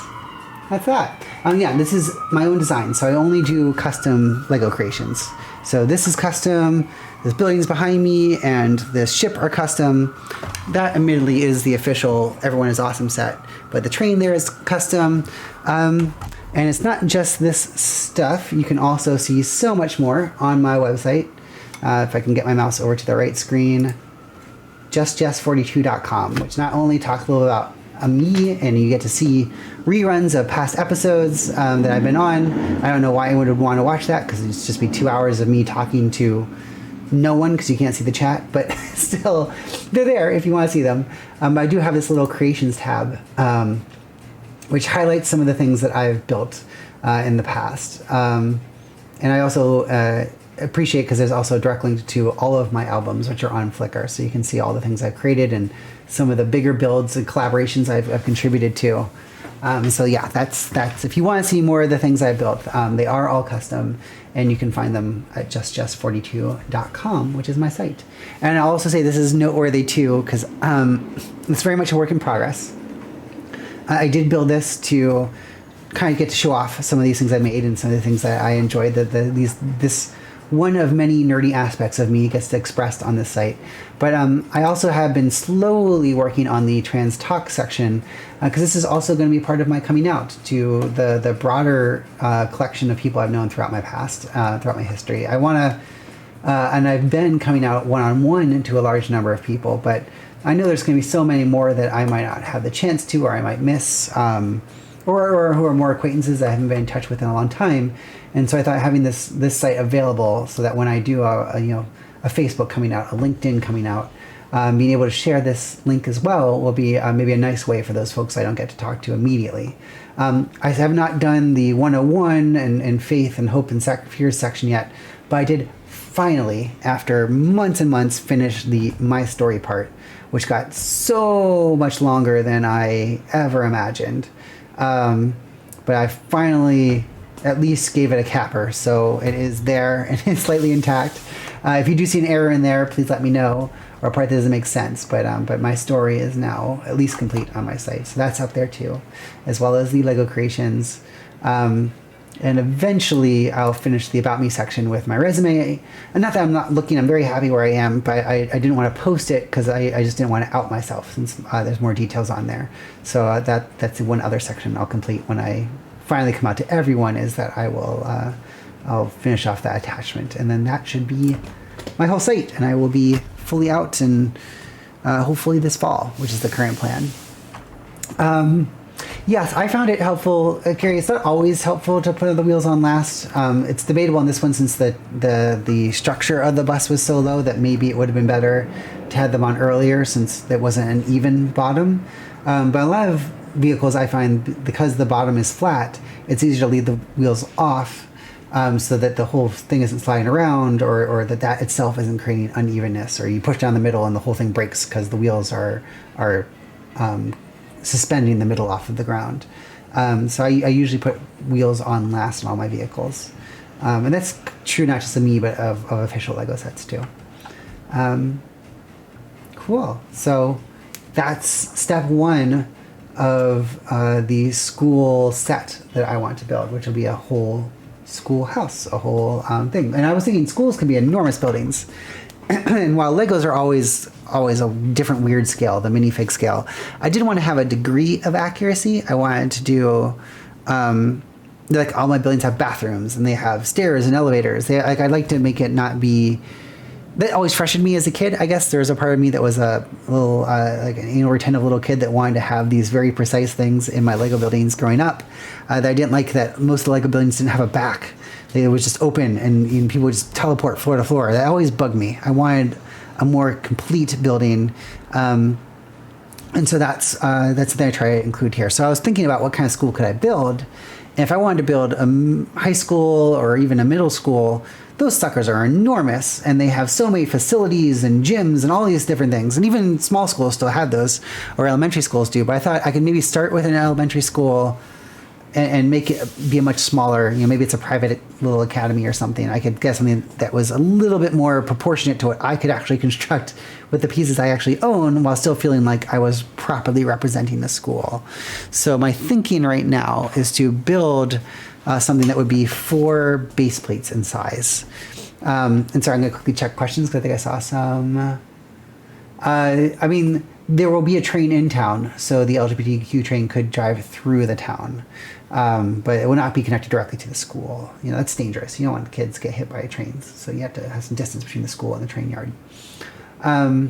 That's that. Yeah, this is my own design, so I only do custom Lego creations. So this is custom, this building's behind me, and this ship are custom. That admittedly is the official Everyone is Awesome set, but the train there is custom. And it's not just this stuff. You can also see so much more on my website. If I can get my mouse over to the right screen, justjess42.com, which not only talks a little about me, and you get to see reruns of past episodes that I've been on. I don't know why anyone would want to watch that, because it'd just be 2 hours of me talking to no one, because you can't see the chat, but still, they're there if you want to see them. I do have this little creations tab, which highlights some of the things that I've built in the past. And I also appreciate, because there's also a direct link to all of my albums, which are on Flickr, so you can see all the things I've created and some of the bigger builds and collaborations I've contributed to. So yeah, that's if you want to see more of the things I've built, they are all custom, and you can find them at justjess42.com, which is my site. And I'll also say this is noteworthy too, because it's very much a work in progress. I did build this to kind of get to show off some of these things I made and some of the things that I enjoyed. This one of many nerdy aspects of me gets expressed on this site. But I also have been slowly working on the trans talk section, because this is also going to be part of my coming out to the broader collection of people I've known throughout my past, throughout my history. I want to, and I've been coming out one-on-one to a large number of people, but I know there's going to be so many more that I might not have the chance to, or I might miss, or who are more acquaintances I haven't been in touch with in a long time. And so I thought having this site available, so that when I do a Facebook coming out, a LinkedIn coming out, being able to share this link as well will be maybe a nice way for those folks I don't get to talk to immediately. I have not done the 101 and faith and hope and fears section yet, but I did finally, after months and months, finish the my story part, which got so much longer than I ever imagined. But I finally at least gave it a capper, so it is there and it's slightly intact. If you do see an error in there, please let me know, or a part that doesn't make sense. But my story is now at least complete on my site, so that's up there too, as well as the Lego creations. And eventually I'll finish the About Me section with my resume. And not that I'm not looking, I'm very happy where I am, but I didn't want to post it because I just didn't want to out myself, since there's more details on there. So that's one other section I'll complete when I finally come out to everyone, is that I'll finish off that attachment. And then that should be my whole site, and I will be fully out, and hopefully this fall, which is the current plan. Yes, I found it helpful. Carrie, it's not always helpful to put the wheels on last. It's debatable on this one, since the structure of the bus was so low that maybe it would have been better to have them on earlier, since there wasn't an even bottom. But a lot of vehicles, I find, because the bottom is flat, it's easier to leave the wheels off, so that the whole thing isn't sliding around, or that itself isn't creating unevenness, or you push down the middle and the whole thing breaks because the wheels are suspending the middle off of the ground. So I usually put wheels on last in all my vehicles. And that's true not just of me, but of official Lego sets too. Cool. So that's step one of the school set that I want to build, which will be a whole schoolhouse, a whole thing. And I was thinking schools can be enormous buildings. And while Legos are always a different weird scale, the minifig scale, I did want to have a degree of accuracy. I wanted to do, like, all my buildings have bathrooms, and they have stairs and elevators. I'd like to make it not be... That always frustrated me as a kid. I guess there was a part of me that was a little, like an anal retentive little kid that wanted to have these very precise things in my Lego buildings growing up. That I didn't like that most of the Lego buildings didn't have a back. It was just open, and people would just teleport floor to floor. That always bugged me. I wanted a more complete building. And so that's something I try to include here. So I was thinking about what kind of school could I build. And if I wanted to build a high school or even a middle school, those suckers are enormous, and they have so many facilities and gyms and all these different things. And even small schools still have those, or elementary schools do. But I thought I could maybe start with an elementary school and make it be a much smaller, maybe it's a private little academy or something. I could get something that was a little bit more proportionate to what I could actually construct with the pieces I actually own, while still feeling like I was properly representing the school. So my thinking right now is to build something that would be 4 base plates in size. And so I'm going to quickly check questions, because I think I saw some. There will be a train in town, so the LGBTQ train could drive through the town. But it will not be connected directly to the school. That's dangerous. You don't want kids to get hit by trains, so you have to have some distance between the school and the train yard. Well,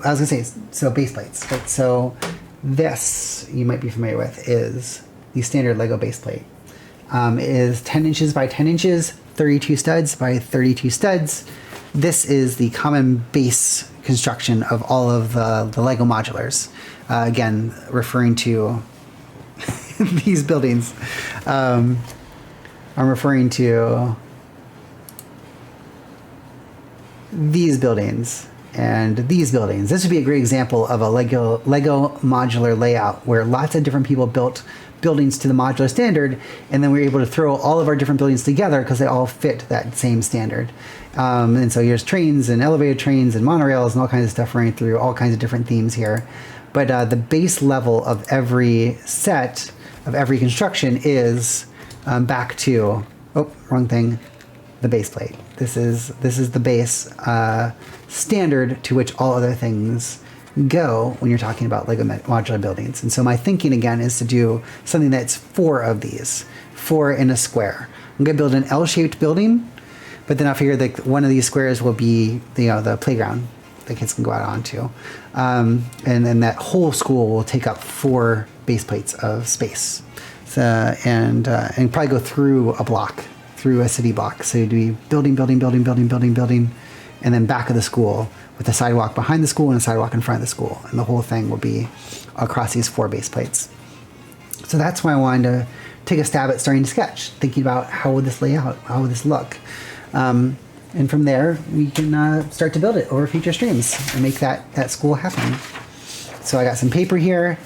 I was going to say, so base plates. Right? So this, you might be familiar with, is the standard Lego base plate. It is 10 inches by 10 inches, 32 studs by 32 studs. This is the common base construction of all of the Lego modulars. Again, referring to these buildings. I'm referring to these buildings and these buildings. This would be a great example of a Lego modular layout, where lots of different people built buildings to the modular standard, and then we were able to throw all of our different buildings together because they all fit that same standard. And so here's trains and elevated trains and monorails and all kinds of stuff running through all kinds of different themes here. But the base level of every set, of every construction, is back to, wrong thing, the base plate. This is the base standard to which all other things go when you're talking about Lego modular buildings. And so my thinking again is to do something that's 4 of these, 4 in a square. I'm going to build an L-shaped building, but then I figure that one of these squares will be the playground the kids can go out onto. And then that whole school will take up 4 base plates of space. So, and probably go through a block, through a city block. So you'd be building, and then back of the school, with a sidewalk behind the school and a sidewalk in front of the school. And the whole thing will be across these 4 base plates. So that's why I wanted to take a stab at starting to sketch, thinking about how would this lay out, how would this look. And from there, we can start to build it over future streams and make that school happen. So I got some paper here.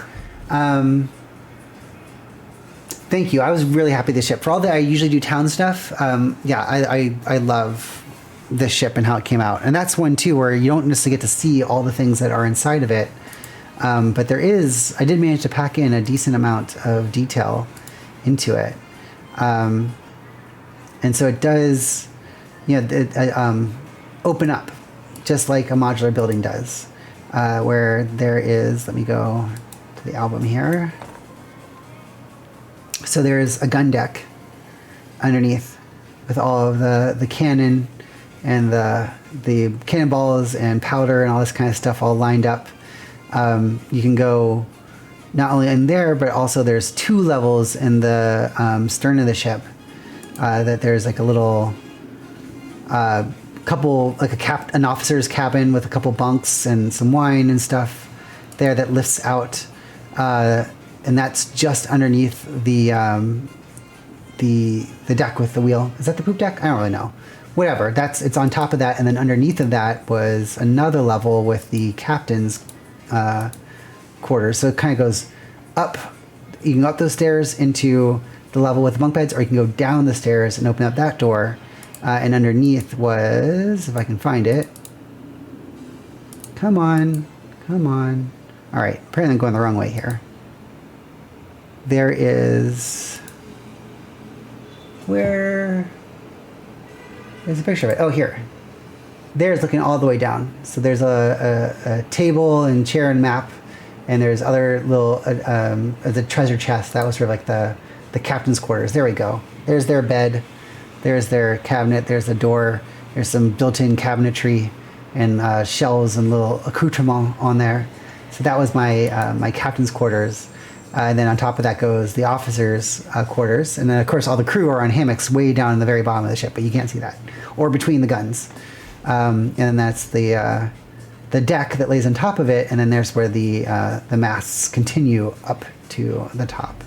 Thank you. I was really happy with this ship. For all that I usually do town stuff, I love this ship and how it came out. And that's one too where you don't necessarily get to see all the things that are inside of it. But I did manage to pack in a decent amount of detail into it. And so it does, open up just like a modular building does, where there is, let me go to the album here. So there's a gun deck underneath with all of the cannon and the cannonballs and powder and all this kind of stuff all lined up. You can go not only in there, but also there's 2 levels in the stern of the ship. That there's like a little couple, like an officer's cabin with a couple bunks and some wine and stuff there that lifts out, and that's just underneath the deck with the wheel. Is that the poop deck? I don't really know. Whatever, it's on top of that, and then underneath of that was another level with the captain's quarters. So it kind of goes up. You can go up those stairs into the level with the bunk beds, or you can go down the stairs and open up that door. And underneath was, if I can find it. Come on. All right, apparently I'm going the wrong way here. There is, where's a picture of it? Oh, here. There's looking all the way down. So there's a table and chair and map, and there's other little, the treasure chest. That was sort of like the captain's quarters. There we go. There's their bed. There's their cabinet. There's the door. There's some built-in cabinetry and shelves and little accoutrements on there. So that was my captain's quarters. And then on top of that goes the officers' quarters. And then, of course, all the crew are on hammocks way down in the very bottom of the ship, but you can't see that. Or between the guns. And that's the deck that lays on top of it, and then there's where the masts continue up to the top.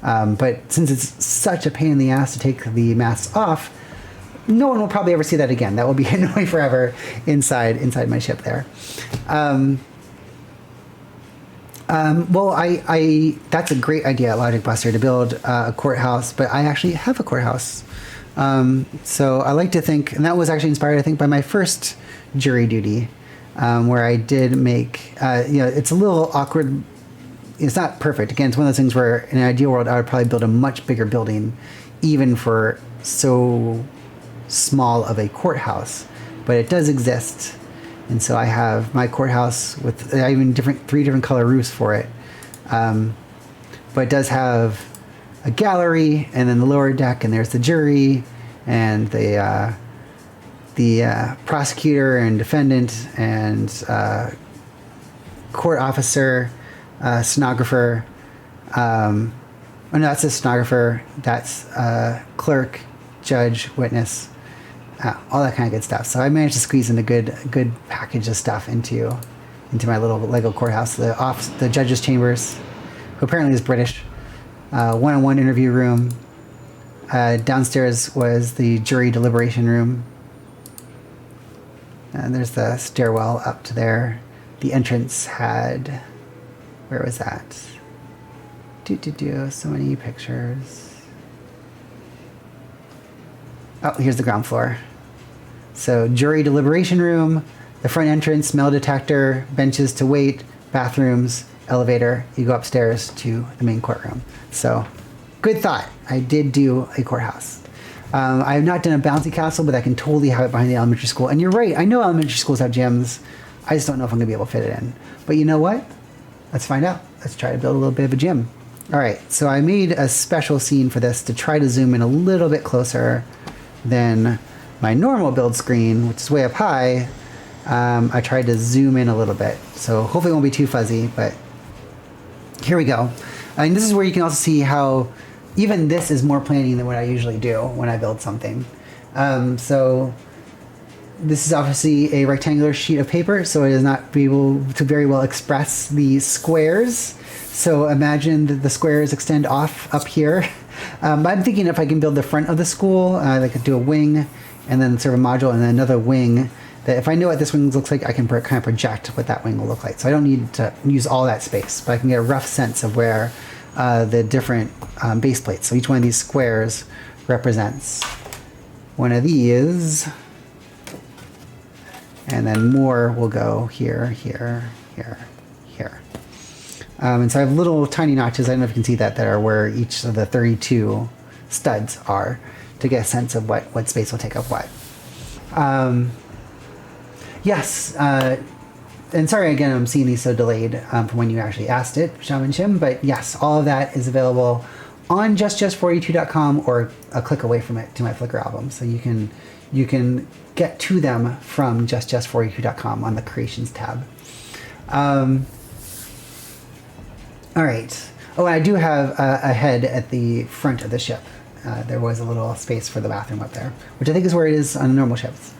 But since it's such a pain in the ass to take the masts off, no one will probably ever see that again. That will be hidden away forever inside my ship there. Well, that's a great idea, Logic Buster, to build a courthouse, but I actually have a courthouse. So I like to think, and that was actually inspired, I think, by my first jury duty, where I did make, it's a little awkward. It's not perfect. Again, it's one of those things where in an ideal world, I would probably build a much bigger building, even for so small of a courthouse, but it does exist. And so I have my courthouse with even three different color roofs for it. But it does have a gallery, and then the lower deck, and there's the jury, and the prosecutor and defendant, and court officer, stenographer. Oh no, that's a stenographer. That's clerk, judge, witness, all that kind of good stuff. So I managed to squeeze in a good package of stuff into my little Lego courthouse. The judge's chambers, who apparently is British. One-on-one interview room. Downstairs was the jury deliberation room. And there's the stairwell up to there. The entrance had, where was that? So many pictures. Oh, here's the ground floor. So jury deliberation room, the front entrance, metal detector, benches to wait, bathrooms, elevator. You go upstairs to the main courtroom. So good thought. I did do a courthouse. I have not done a bouncy castle, but I can totally have it behind the elementary school. And you're right. I know elementary schools have gyms. I just don't know if I'm going to be able to fit it in. But you know what? Let's find out. Let's try to build a little bit of a gym. All right. So I made a special scene for this to try to zoom in a little bit closer than my normal build screen, which is way up high. I tried to zoom in a little bit. So hopefully it won't be too fuzzy, but here we go. And this is where you can also see how even this is more planning than what I usually do when I build something. So this is obviously a rectangular sheet of paper, so it does not be able to very well express the squares. So imagine the squares extend off up here. I'm thinking if I can build the front of the school, I could do a wing and then sort of a module and then another wing. That if I know what this wing looks like, I can kind of project what that wing will look like. So I don't need to use all that space, but I can get a rough sense of where the different base plates. So each one of these squares represents one of these. And then more will go here, here, here, here. And so I have little tiny notches, I don't know if you can see that are where each of the 32 studs are to get a sense of what space will take up what. Yes, and sorry again, I'm seeing these so delayed from when you actually asked it, Shaman Shim, but yes, all of that is available on justjust42.com or a click away from it to my Flickr album. So you can get to them from justjust42.com on the Creations tab. All right. Oh, and I do have a head at the front of the ship. There was a little space for the bathroom up there, which I think is where it is on normal ships.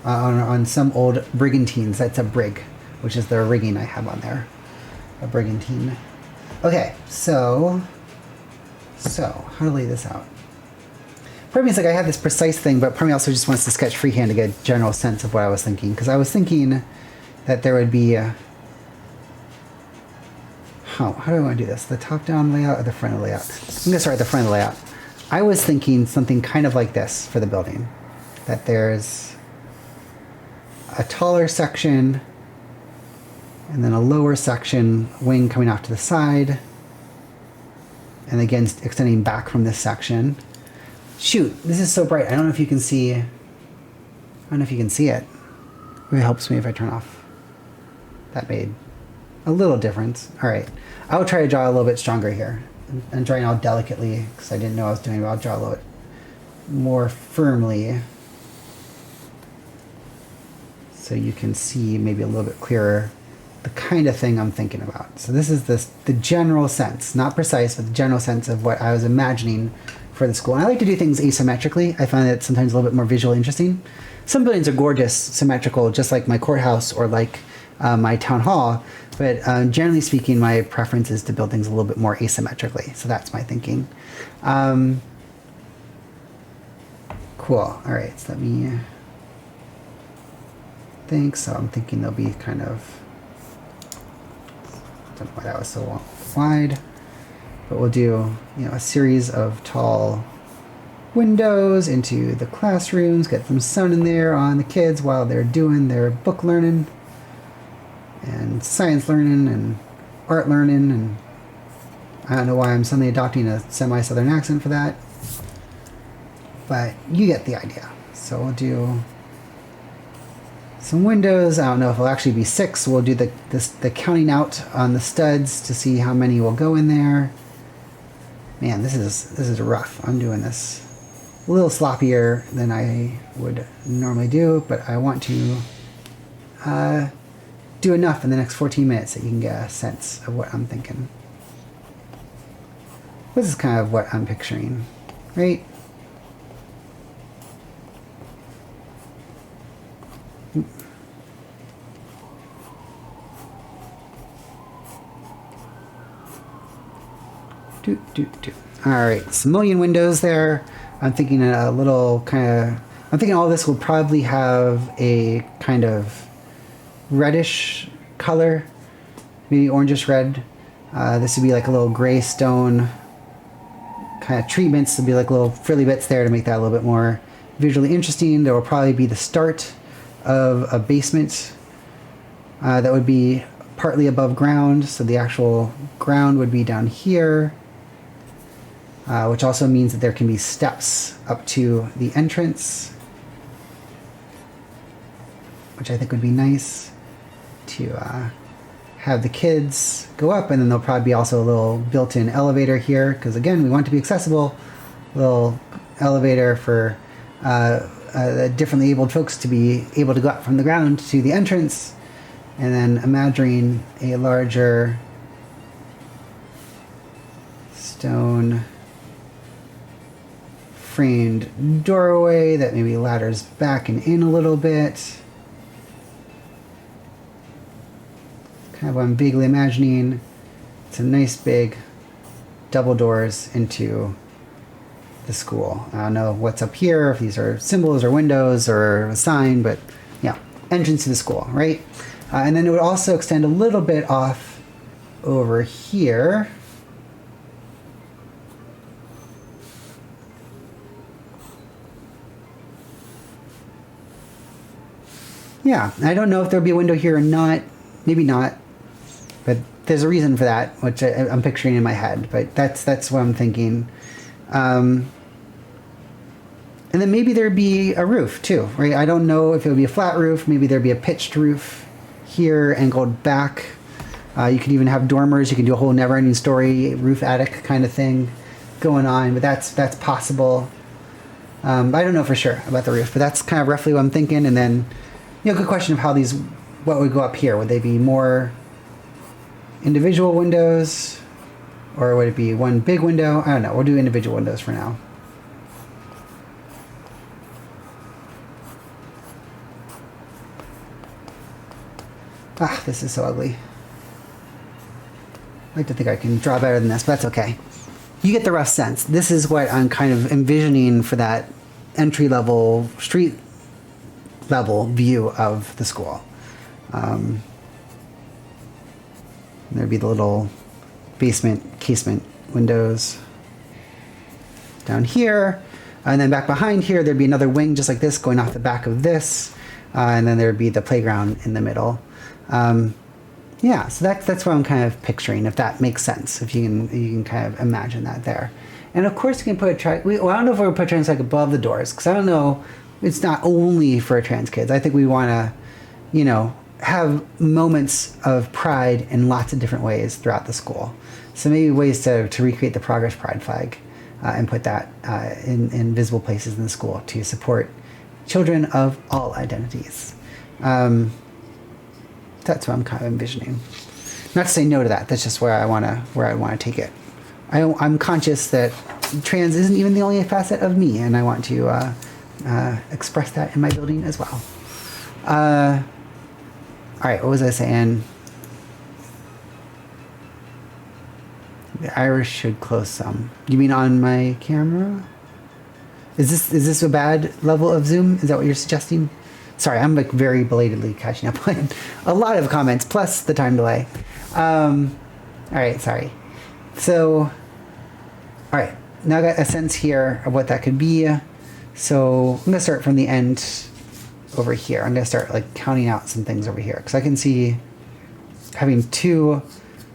On some old brigantines, that's a brig, which is the rigging I have on there. A brigantine. Okay, so how to lay this out? Part of me is like I have this precise thing, but part of me also just wants to sketch freehand to get a general sense of what I was thinking. Because I was thinking that there would be a... How do I want to do this? The top-down layout or the front layout? I'm going to start at the front of the layout. I was thinking something kind of like this for the building. That there's a taller section and then a lower section, wing coming off to the side, and again extending back from this section. Shoot, this is so bright. I don't know if you can see. I don't know if you can see it. It helps me if I turn off. That made a little difference. All right, I will try to draw a little bit stronger here. I'm drawing all delicately because I didn't know what I was doing, but I'll draw a little bit more firmly so you can see maybe a little bit clearer the kind of thing I'm thinking about. So this is the general sense, not precise, but the general sense of what I was imagining for the school. And I like to do things asymmetrically. I find that sometimes a little bit more visually interesting. Some buildings are gorgeous, symmetrical, just like my courthouse or like my town hall. But generally speaking, my preference is to build things a little bit more asymmetrically. So that's my thinking. Cool. All right. So let me think. So I'm thinking they'll be kind of, I don't know why that was so wide, but we'll do, you know, a series of tall windows into the classrooms, get some sun in there on the kids while they're doing their book learning and science learning and art learning. And I don't know why I'm suddenly adopting a semi-southern accent for that, but you get the idea. So we'll do some windows. I don't know if it'll actually be 6. We'll do the counting out on the studs to see how many will go in there. Man, this is rough. I'm doing this a little sloppier than I would normally do, but I want to do enough in the next 14 minutes that you can get a sense of what I'm thinking. This is kind of what I'm picturing, right? All right, some mullion windows there. I'm thinking a little I'm thinking all this will probably have a kind of reddish color, maybe orangish red. This would be like a little gray stone kind of treatments. There'll be like little frilly bits there to make that a little bit more visually interesting. There will probably be the start of a basement that would be partly above ground. So the actual ground would be down here. Which also means that there can be steps up to the entrance, which I think would be nice to have the kids go up. And then there'll probably be also a little built-in elevator here, because again, we want it to be accessible. Little elevator for differently abled folks to be able to go up from the ground to the entrance. And then imagining a larger stone framed doorway that maybe ladders back and in a little bit. Kind of what I'm vaguely imagining. It's a nice big double doors into the school. I don't know what's up here, if these are symbols or windows or a sign, but yeah, entrance to the school, right? And then it would also extend a little bit off over here. Yeah, I don't know if there'll be a window here or not. Maybe not. But there's a reason for that, which I'm picturing in my head. But that's what I'm thinking. And then maybe there'd be a roof too, right? I don't know if it would be a flat roof. Maybe there'd be a pitched roof here angled back. You could even have dormers. You can do a whole never-ending story roof attic kind of thing going on. But that's possible. I don't know for sure about the roof, but that's kind of roughly what I'm thinking. And then, you know, good question of how these, what would go up here? Would they be more individual windows, or would it be one big window? I don't know. We'll do individual windows for now. Ah, this is so ugly. I like to think I can draw better than this, but that's okay. You get the rough sense. This is what I'm kind of envisioning for that entry-level, street-level view of the school. There'd be the little basement casement windows down here. And then back behind here, there'd be another wing just like this going off the back of this. And then there'd be the playground in the middle. Yeah, so that's what I'm kind of picturing, if that makes sense, if you can kind of imagine that there. And of course you can put I don't know if we're going to put trans like above the doors, because I don't know, it's not only for trans kids. I think we want to, you know, have moments of pride in lots of different ways throughout the school. So maybe ways to recreate the Progress Pride flag and put that in visible places in the school to support children of all identities. That's what I'm kind of envisioning. Not to say no to that. That's just where I want to take it. I'm conscious that trans isn't even the only facet of me, and I want to express that in my building as well. All right, what was I saying? The iris should close some. You mean on my camera? Is this a bad level of zoom? Is that what you're suggesting? Sorry, I'm like very belatedly catching up on a lot of comments plus the time delay. All right, sorry. So, all right, now I got a sense here of what that could be. So I'm gonna start from the end over here. I'm gonna start like counting out some things over here because I can see having 2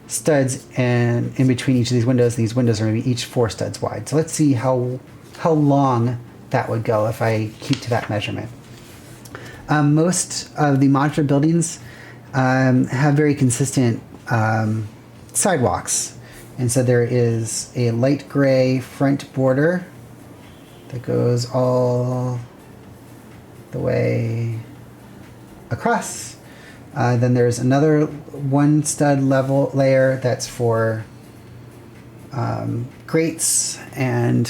studs and in between each of these windows. These windows are maybe each 4 studs wide. So let's see how long that would go if I keep to that measurement. Most of the modular buildings have very consistent sidewalks. And so there is a light gray front border that goes all the way across. Then there's another 1 stud level layer that's for grates, and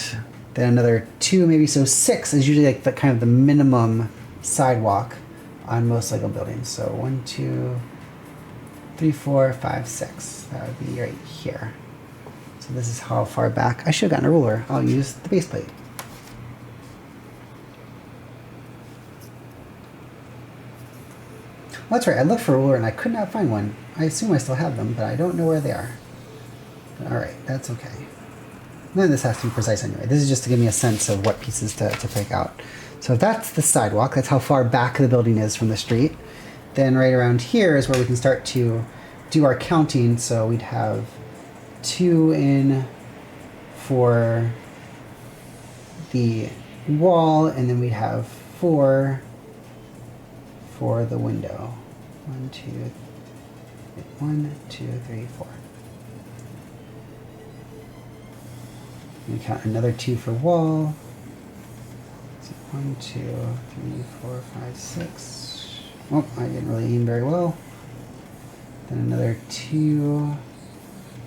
then another 2 maybe, so 6 is usually like the kind of the minimum sidewalk on most Lego buildings. So 1, 2, 3, 4, 5, 6. That would be right here. So this is how far back. I should have gotten a ruler. I'll use the base plate. Well, that's right. I looked for a ruler and I could not find one. I assume I still have them, but I don't know where they are. All right, that's okay. None of this has to be precise anyway. This is just to give me a sense of what pieces to pick out. So if that's the sidewalk, that's how far back the building is from the street. Then right around here is where we can start to do our counting. So we'd have 2 in for the wall, and then we'd have 4 for the window. 1, 2, 3, 4. We count another 2 for wall. So 1, 2, 3, 4, 5, 6. Oh, I didn't really aim very well. Then another 2,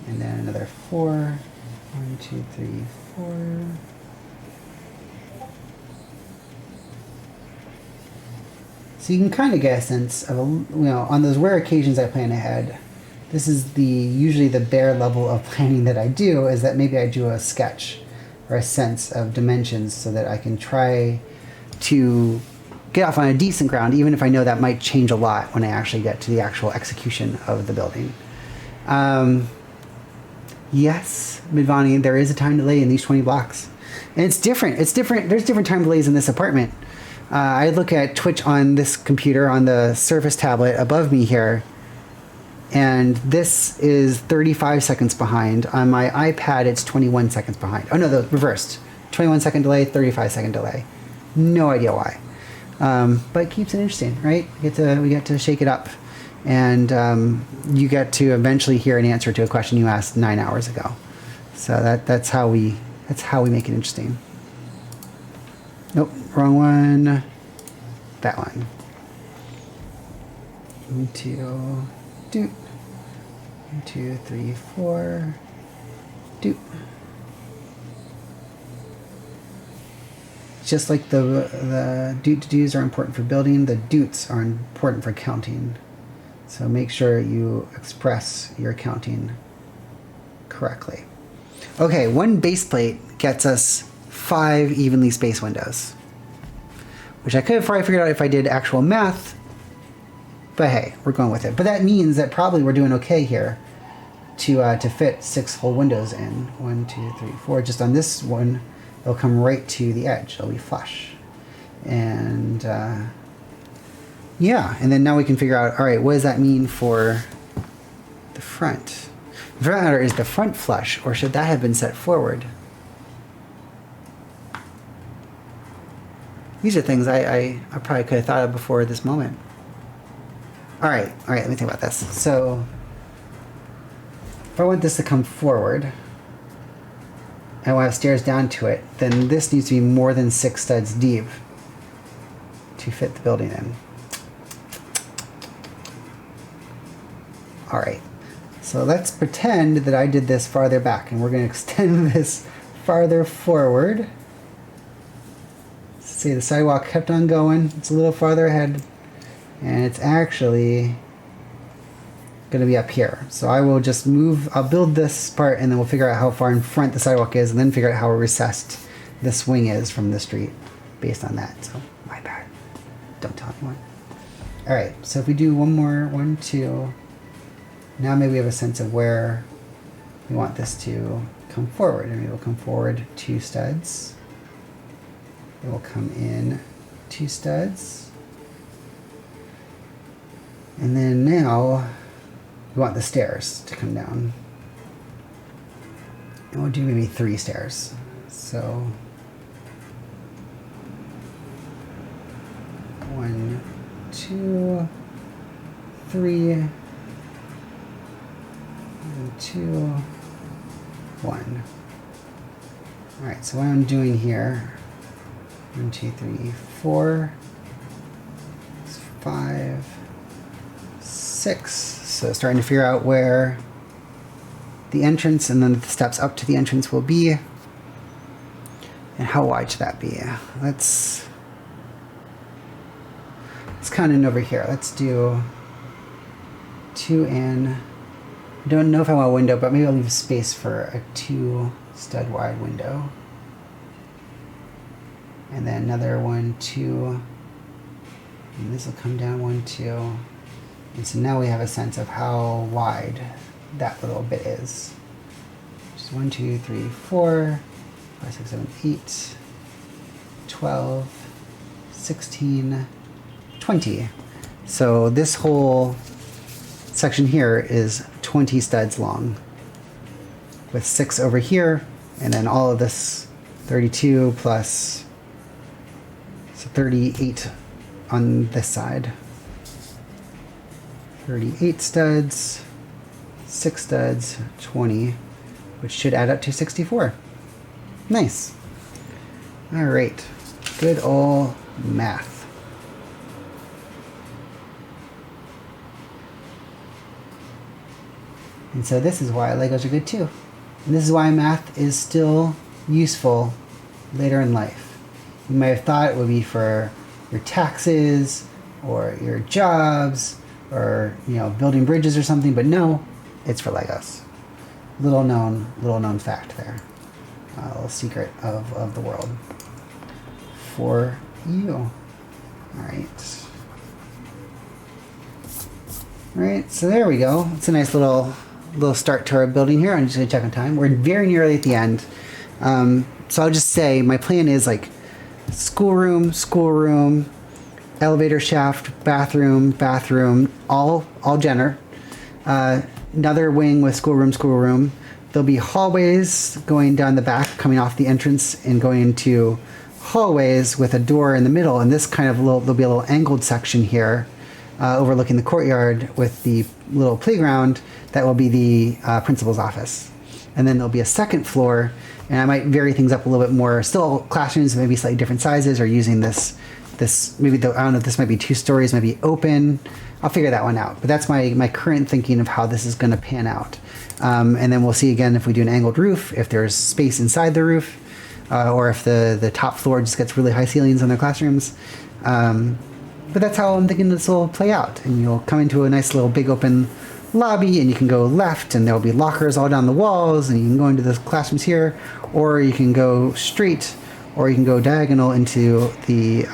and then another 4. 1, 2, 3, 4. So you can kind of get a sense of, on those rare occasions I plan ahead, this is usually the bare level of planning that I do, is that maybe I do a sketch or a sense of dimensions so that I can try to get off on a decent ground, even if I know that might change a lot when I actually get to the actual execution of the building. Yes, Midvani, there is a time delay in these 20 blocks. And it's different. It's different. There's different time delays in this apartment. I look at Twitch on this computer, on the Surface tablet above me here, and this is 35 seconds behind. On my iPad, it's 21 seconds behind. Oh no, the reversed. 21-second delay, 35-second delay. No idea why. But it keeps it interesting, right? We get to shake it up. And you get to eventually hear an answer to a question you asked 9 hours ago. So that's how we make it interesting. Nope, wrong one. That one. 1, 2, 1, 2, 3, 4. Do. Just like the do's are important for building, the doots are important for counting. So make sure you express your counting correctly. Okay, 1 base plate gets us 5 evenly spaced windows, which I could have probably figured out if I did actual math, but hey, we're going with it. But that means that probably we're doing okay here to fit 6 whole windows in. 1, 2, 3, 4. Just on this one, it'll come right to the edge. It'll be flush. And yeah, and then now we can figure out, all right, what does that mean for the front? The front matter, is the front flush, or should that have been set forward? These are things I probably could have thought of before this moment. All right, let me think about this. So if I want this to come forward, and I have stairs down to it, then this needs to be more than 6 studs deep to fit the building in. All right, so let's pretend that I did this farther back, and we're going to extend this farther forward. See, the sidewalk kept on going. It's a little farther ahead, and it's actually going to be up here. So I will just move, I'll build this part, and then we'll figure out how far in front the sidewalk is, and then figure out how recessed this wing is from the street based on that. So my bad. Don't tell anyone. All right, so if we do one more, 1, 2, now maybe we have a sense of where we want this to come forward. And maybe we'll come forward 2 studs. It will come in 2 studs. And then now we want the stairs to come down. And we'll do maybe 3 stairs. So 1, 2, 3, and 2, 1. All right, so what I'm doing here, 1, 2, 3, 4, 5, 6. So starting to figure out where the entrance and then the steps up to the entrance will be. And how wide should that be? Let's count in over here. Let's do 2 in. I don't know if I want a window, but maybe I'll leave space for a 2 stud wide window. And then another 1, 2. And this will come down 1, 2. And so now we have a sense of how wide that little bit is. Just 1, 2, 3, 4, 5, 6, 7, 8, 12, 16, 20. So this whole section here is 20 studs long, with 6 over here, and then all of this 32 plus, so 38 on this side. 38 studs, 6 studs, 20, which should add up to 64. Nice. All right, good old math. And so this is why Legos are good too. And this is why math is still useful later in life. You might have thought it would be for your taxes or your jobs or, you know, building bridges or something, but no, it's for Legos. Little known fact there. A little secret of the world for you. All right. All right, so there we go. It's a nice little start to our building here. I'm just gonna check on time. We're very nearly at the end. So I'll just say my plan is like schoolroom, elevator shaft, bathroom, all Jenner. Another wing with schoolroom. There'll be hallways going down the back, coming off the entrance and going into hallways with a door in the middle. And this kind of there'll be a little angled section here overlooking the courtyard with the little playground that will be the principal's office. And then there'll be a second floor, and I might vary things up a little bit more. Still classrooms, maybe slightly different sizes, or using this maybe I don't know if this might be 2 stories, maybe open. I'll figure that one out. But that's my current thinking of how this is going to pan out. And then we'll see again if we do an angled roof, if there's space inside the roof, or if the top floor just gets really high ceilings on their classrooms. But that's how I'm thinking this will play out. And you'll come into a nice little big open lobby, and you can go left, and there'll be lockers all down the walls, and you can go into the classrooms here, or you can go straight, or you can go diagonal into the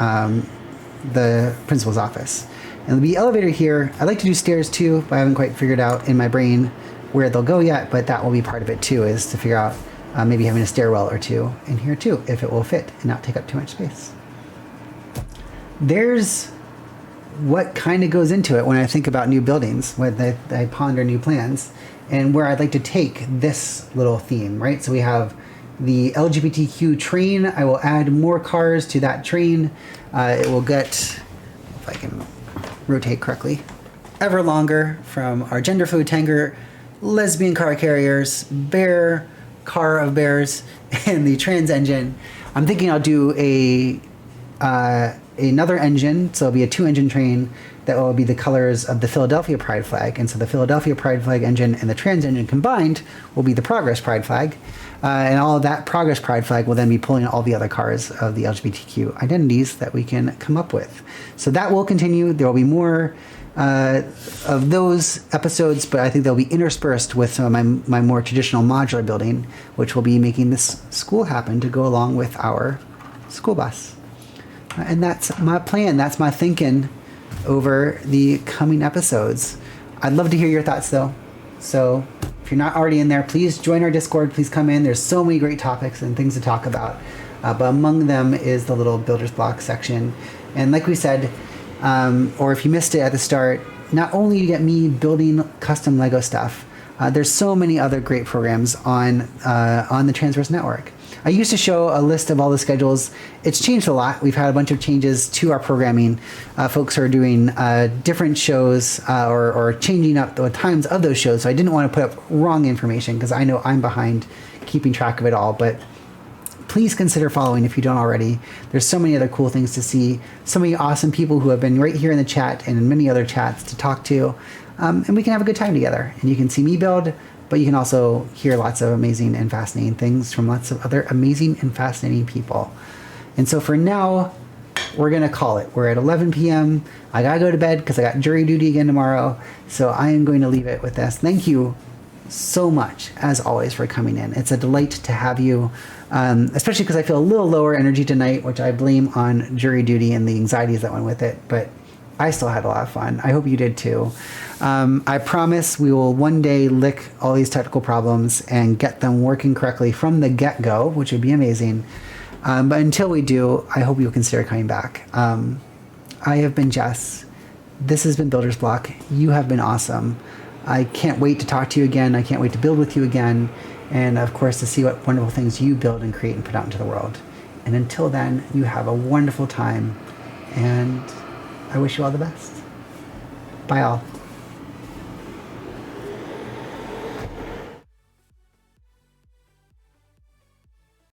principal's office. And there'll be elevator here. I like to do stairs too, but I haven't quite figured out in my brain where they'll go yet, but that will be part of it too, is to figure out maybe having a stairwell or 2 in here too, if it will fit and not take up too much space. There's what kind of goes into it when I think about new buildings, when I ponder new plans, and where I'd like to take this little theme, right? So we have the LGBTQ train. I will add more cars to that train. It will get, if I can rotate correctly, ever longer, from our gender fluid tanker, lesbian car carriers, bear, car of bears, and the trans engine. I'm thinking I'll do another engine, so it'll be a 2-engine train, that will be the colors of the Philadelphia Pride flag. And so the Philadelphia Pride flag engine and the trans engine combined will be the Progress Pride flag. And all of that Progress Pride flag will then be pulling all the other cars of the LGBTQ identities that we can come up with. So that will continue. There will be more of those episodes, but I think they'll be interspersed with some of my more traditional modular building, which will be making this school happen to go along with our school bus. And that's my plan. That's my thinking over the coming episodes. I'd love to hear your thoughts, though. So if you're not already in there, please join our Discord. Please come in. There's so many great topics and things to talk about. But among them is the little Builder's Block section. And like we said, or if you missed it at the start, not only do you get me building custom Lego stuff, there's so many other great programs on the Transverse Network. I used to show a list of all the schedules. It's changed a lot. We've had a bunch of changes to our programming. Folks are doing different shows or changing up the times of those shows. So I didn't want to put up wrong information because I know I'm behind keeping track of it all. But please consider following if you don't already. There's so many other cool things to see. So many awesome people who have been right here in the chat and in many other chats to talk to. And we can have a good time together. And you can see me build, but you can also hear lots of amazing and fascinating things from lots of other amazing and fascinating people. And so for now, we're going to call it. We're at 11 p.m. I got to go to bed because I got jury duty again tomorrow. So I am going to leave it with this. Thank you so much, as always, for coming in. It's a delight to have you, especially because I feel a little lower energy tonight, which I blame on jury duty and the anxieties that went with it. But I still had a lot of fun. I hope you did too. I promise we will one day lick all these technical problems and get them working correctly from the get-go, which would be amazing. But until we do, I hope you'll consider coming back. I have been Jess. This has been Builder's Block. You have been awesome. I can't wait to talk to you again. I can't wait to build with you again. And of course, to see what wonderful things you build and create and put out into the world. And until then, you have a wonderful time. And I wish you all the best. Bye all.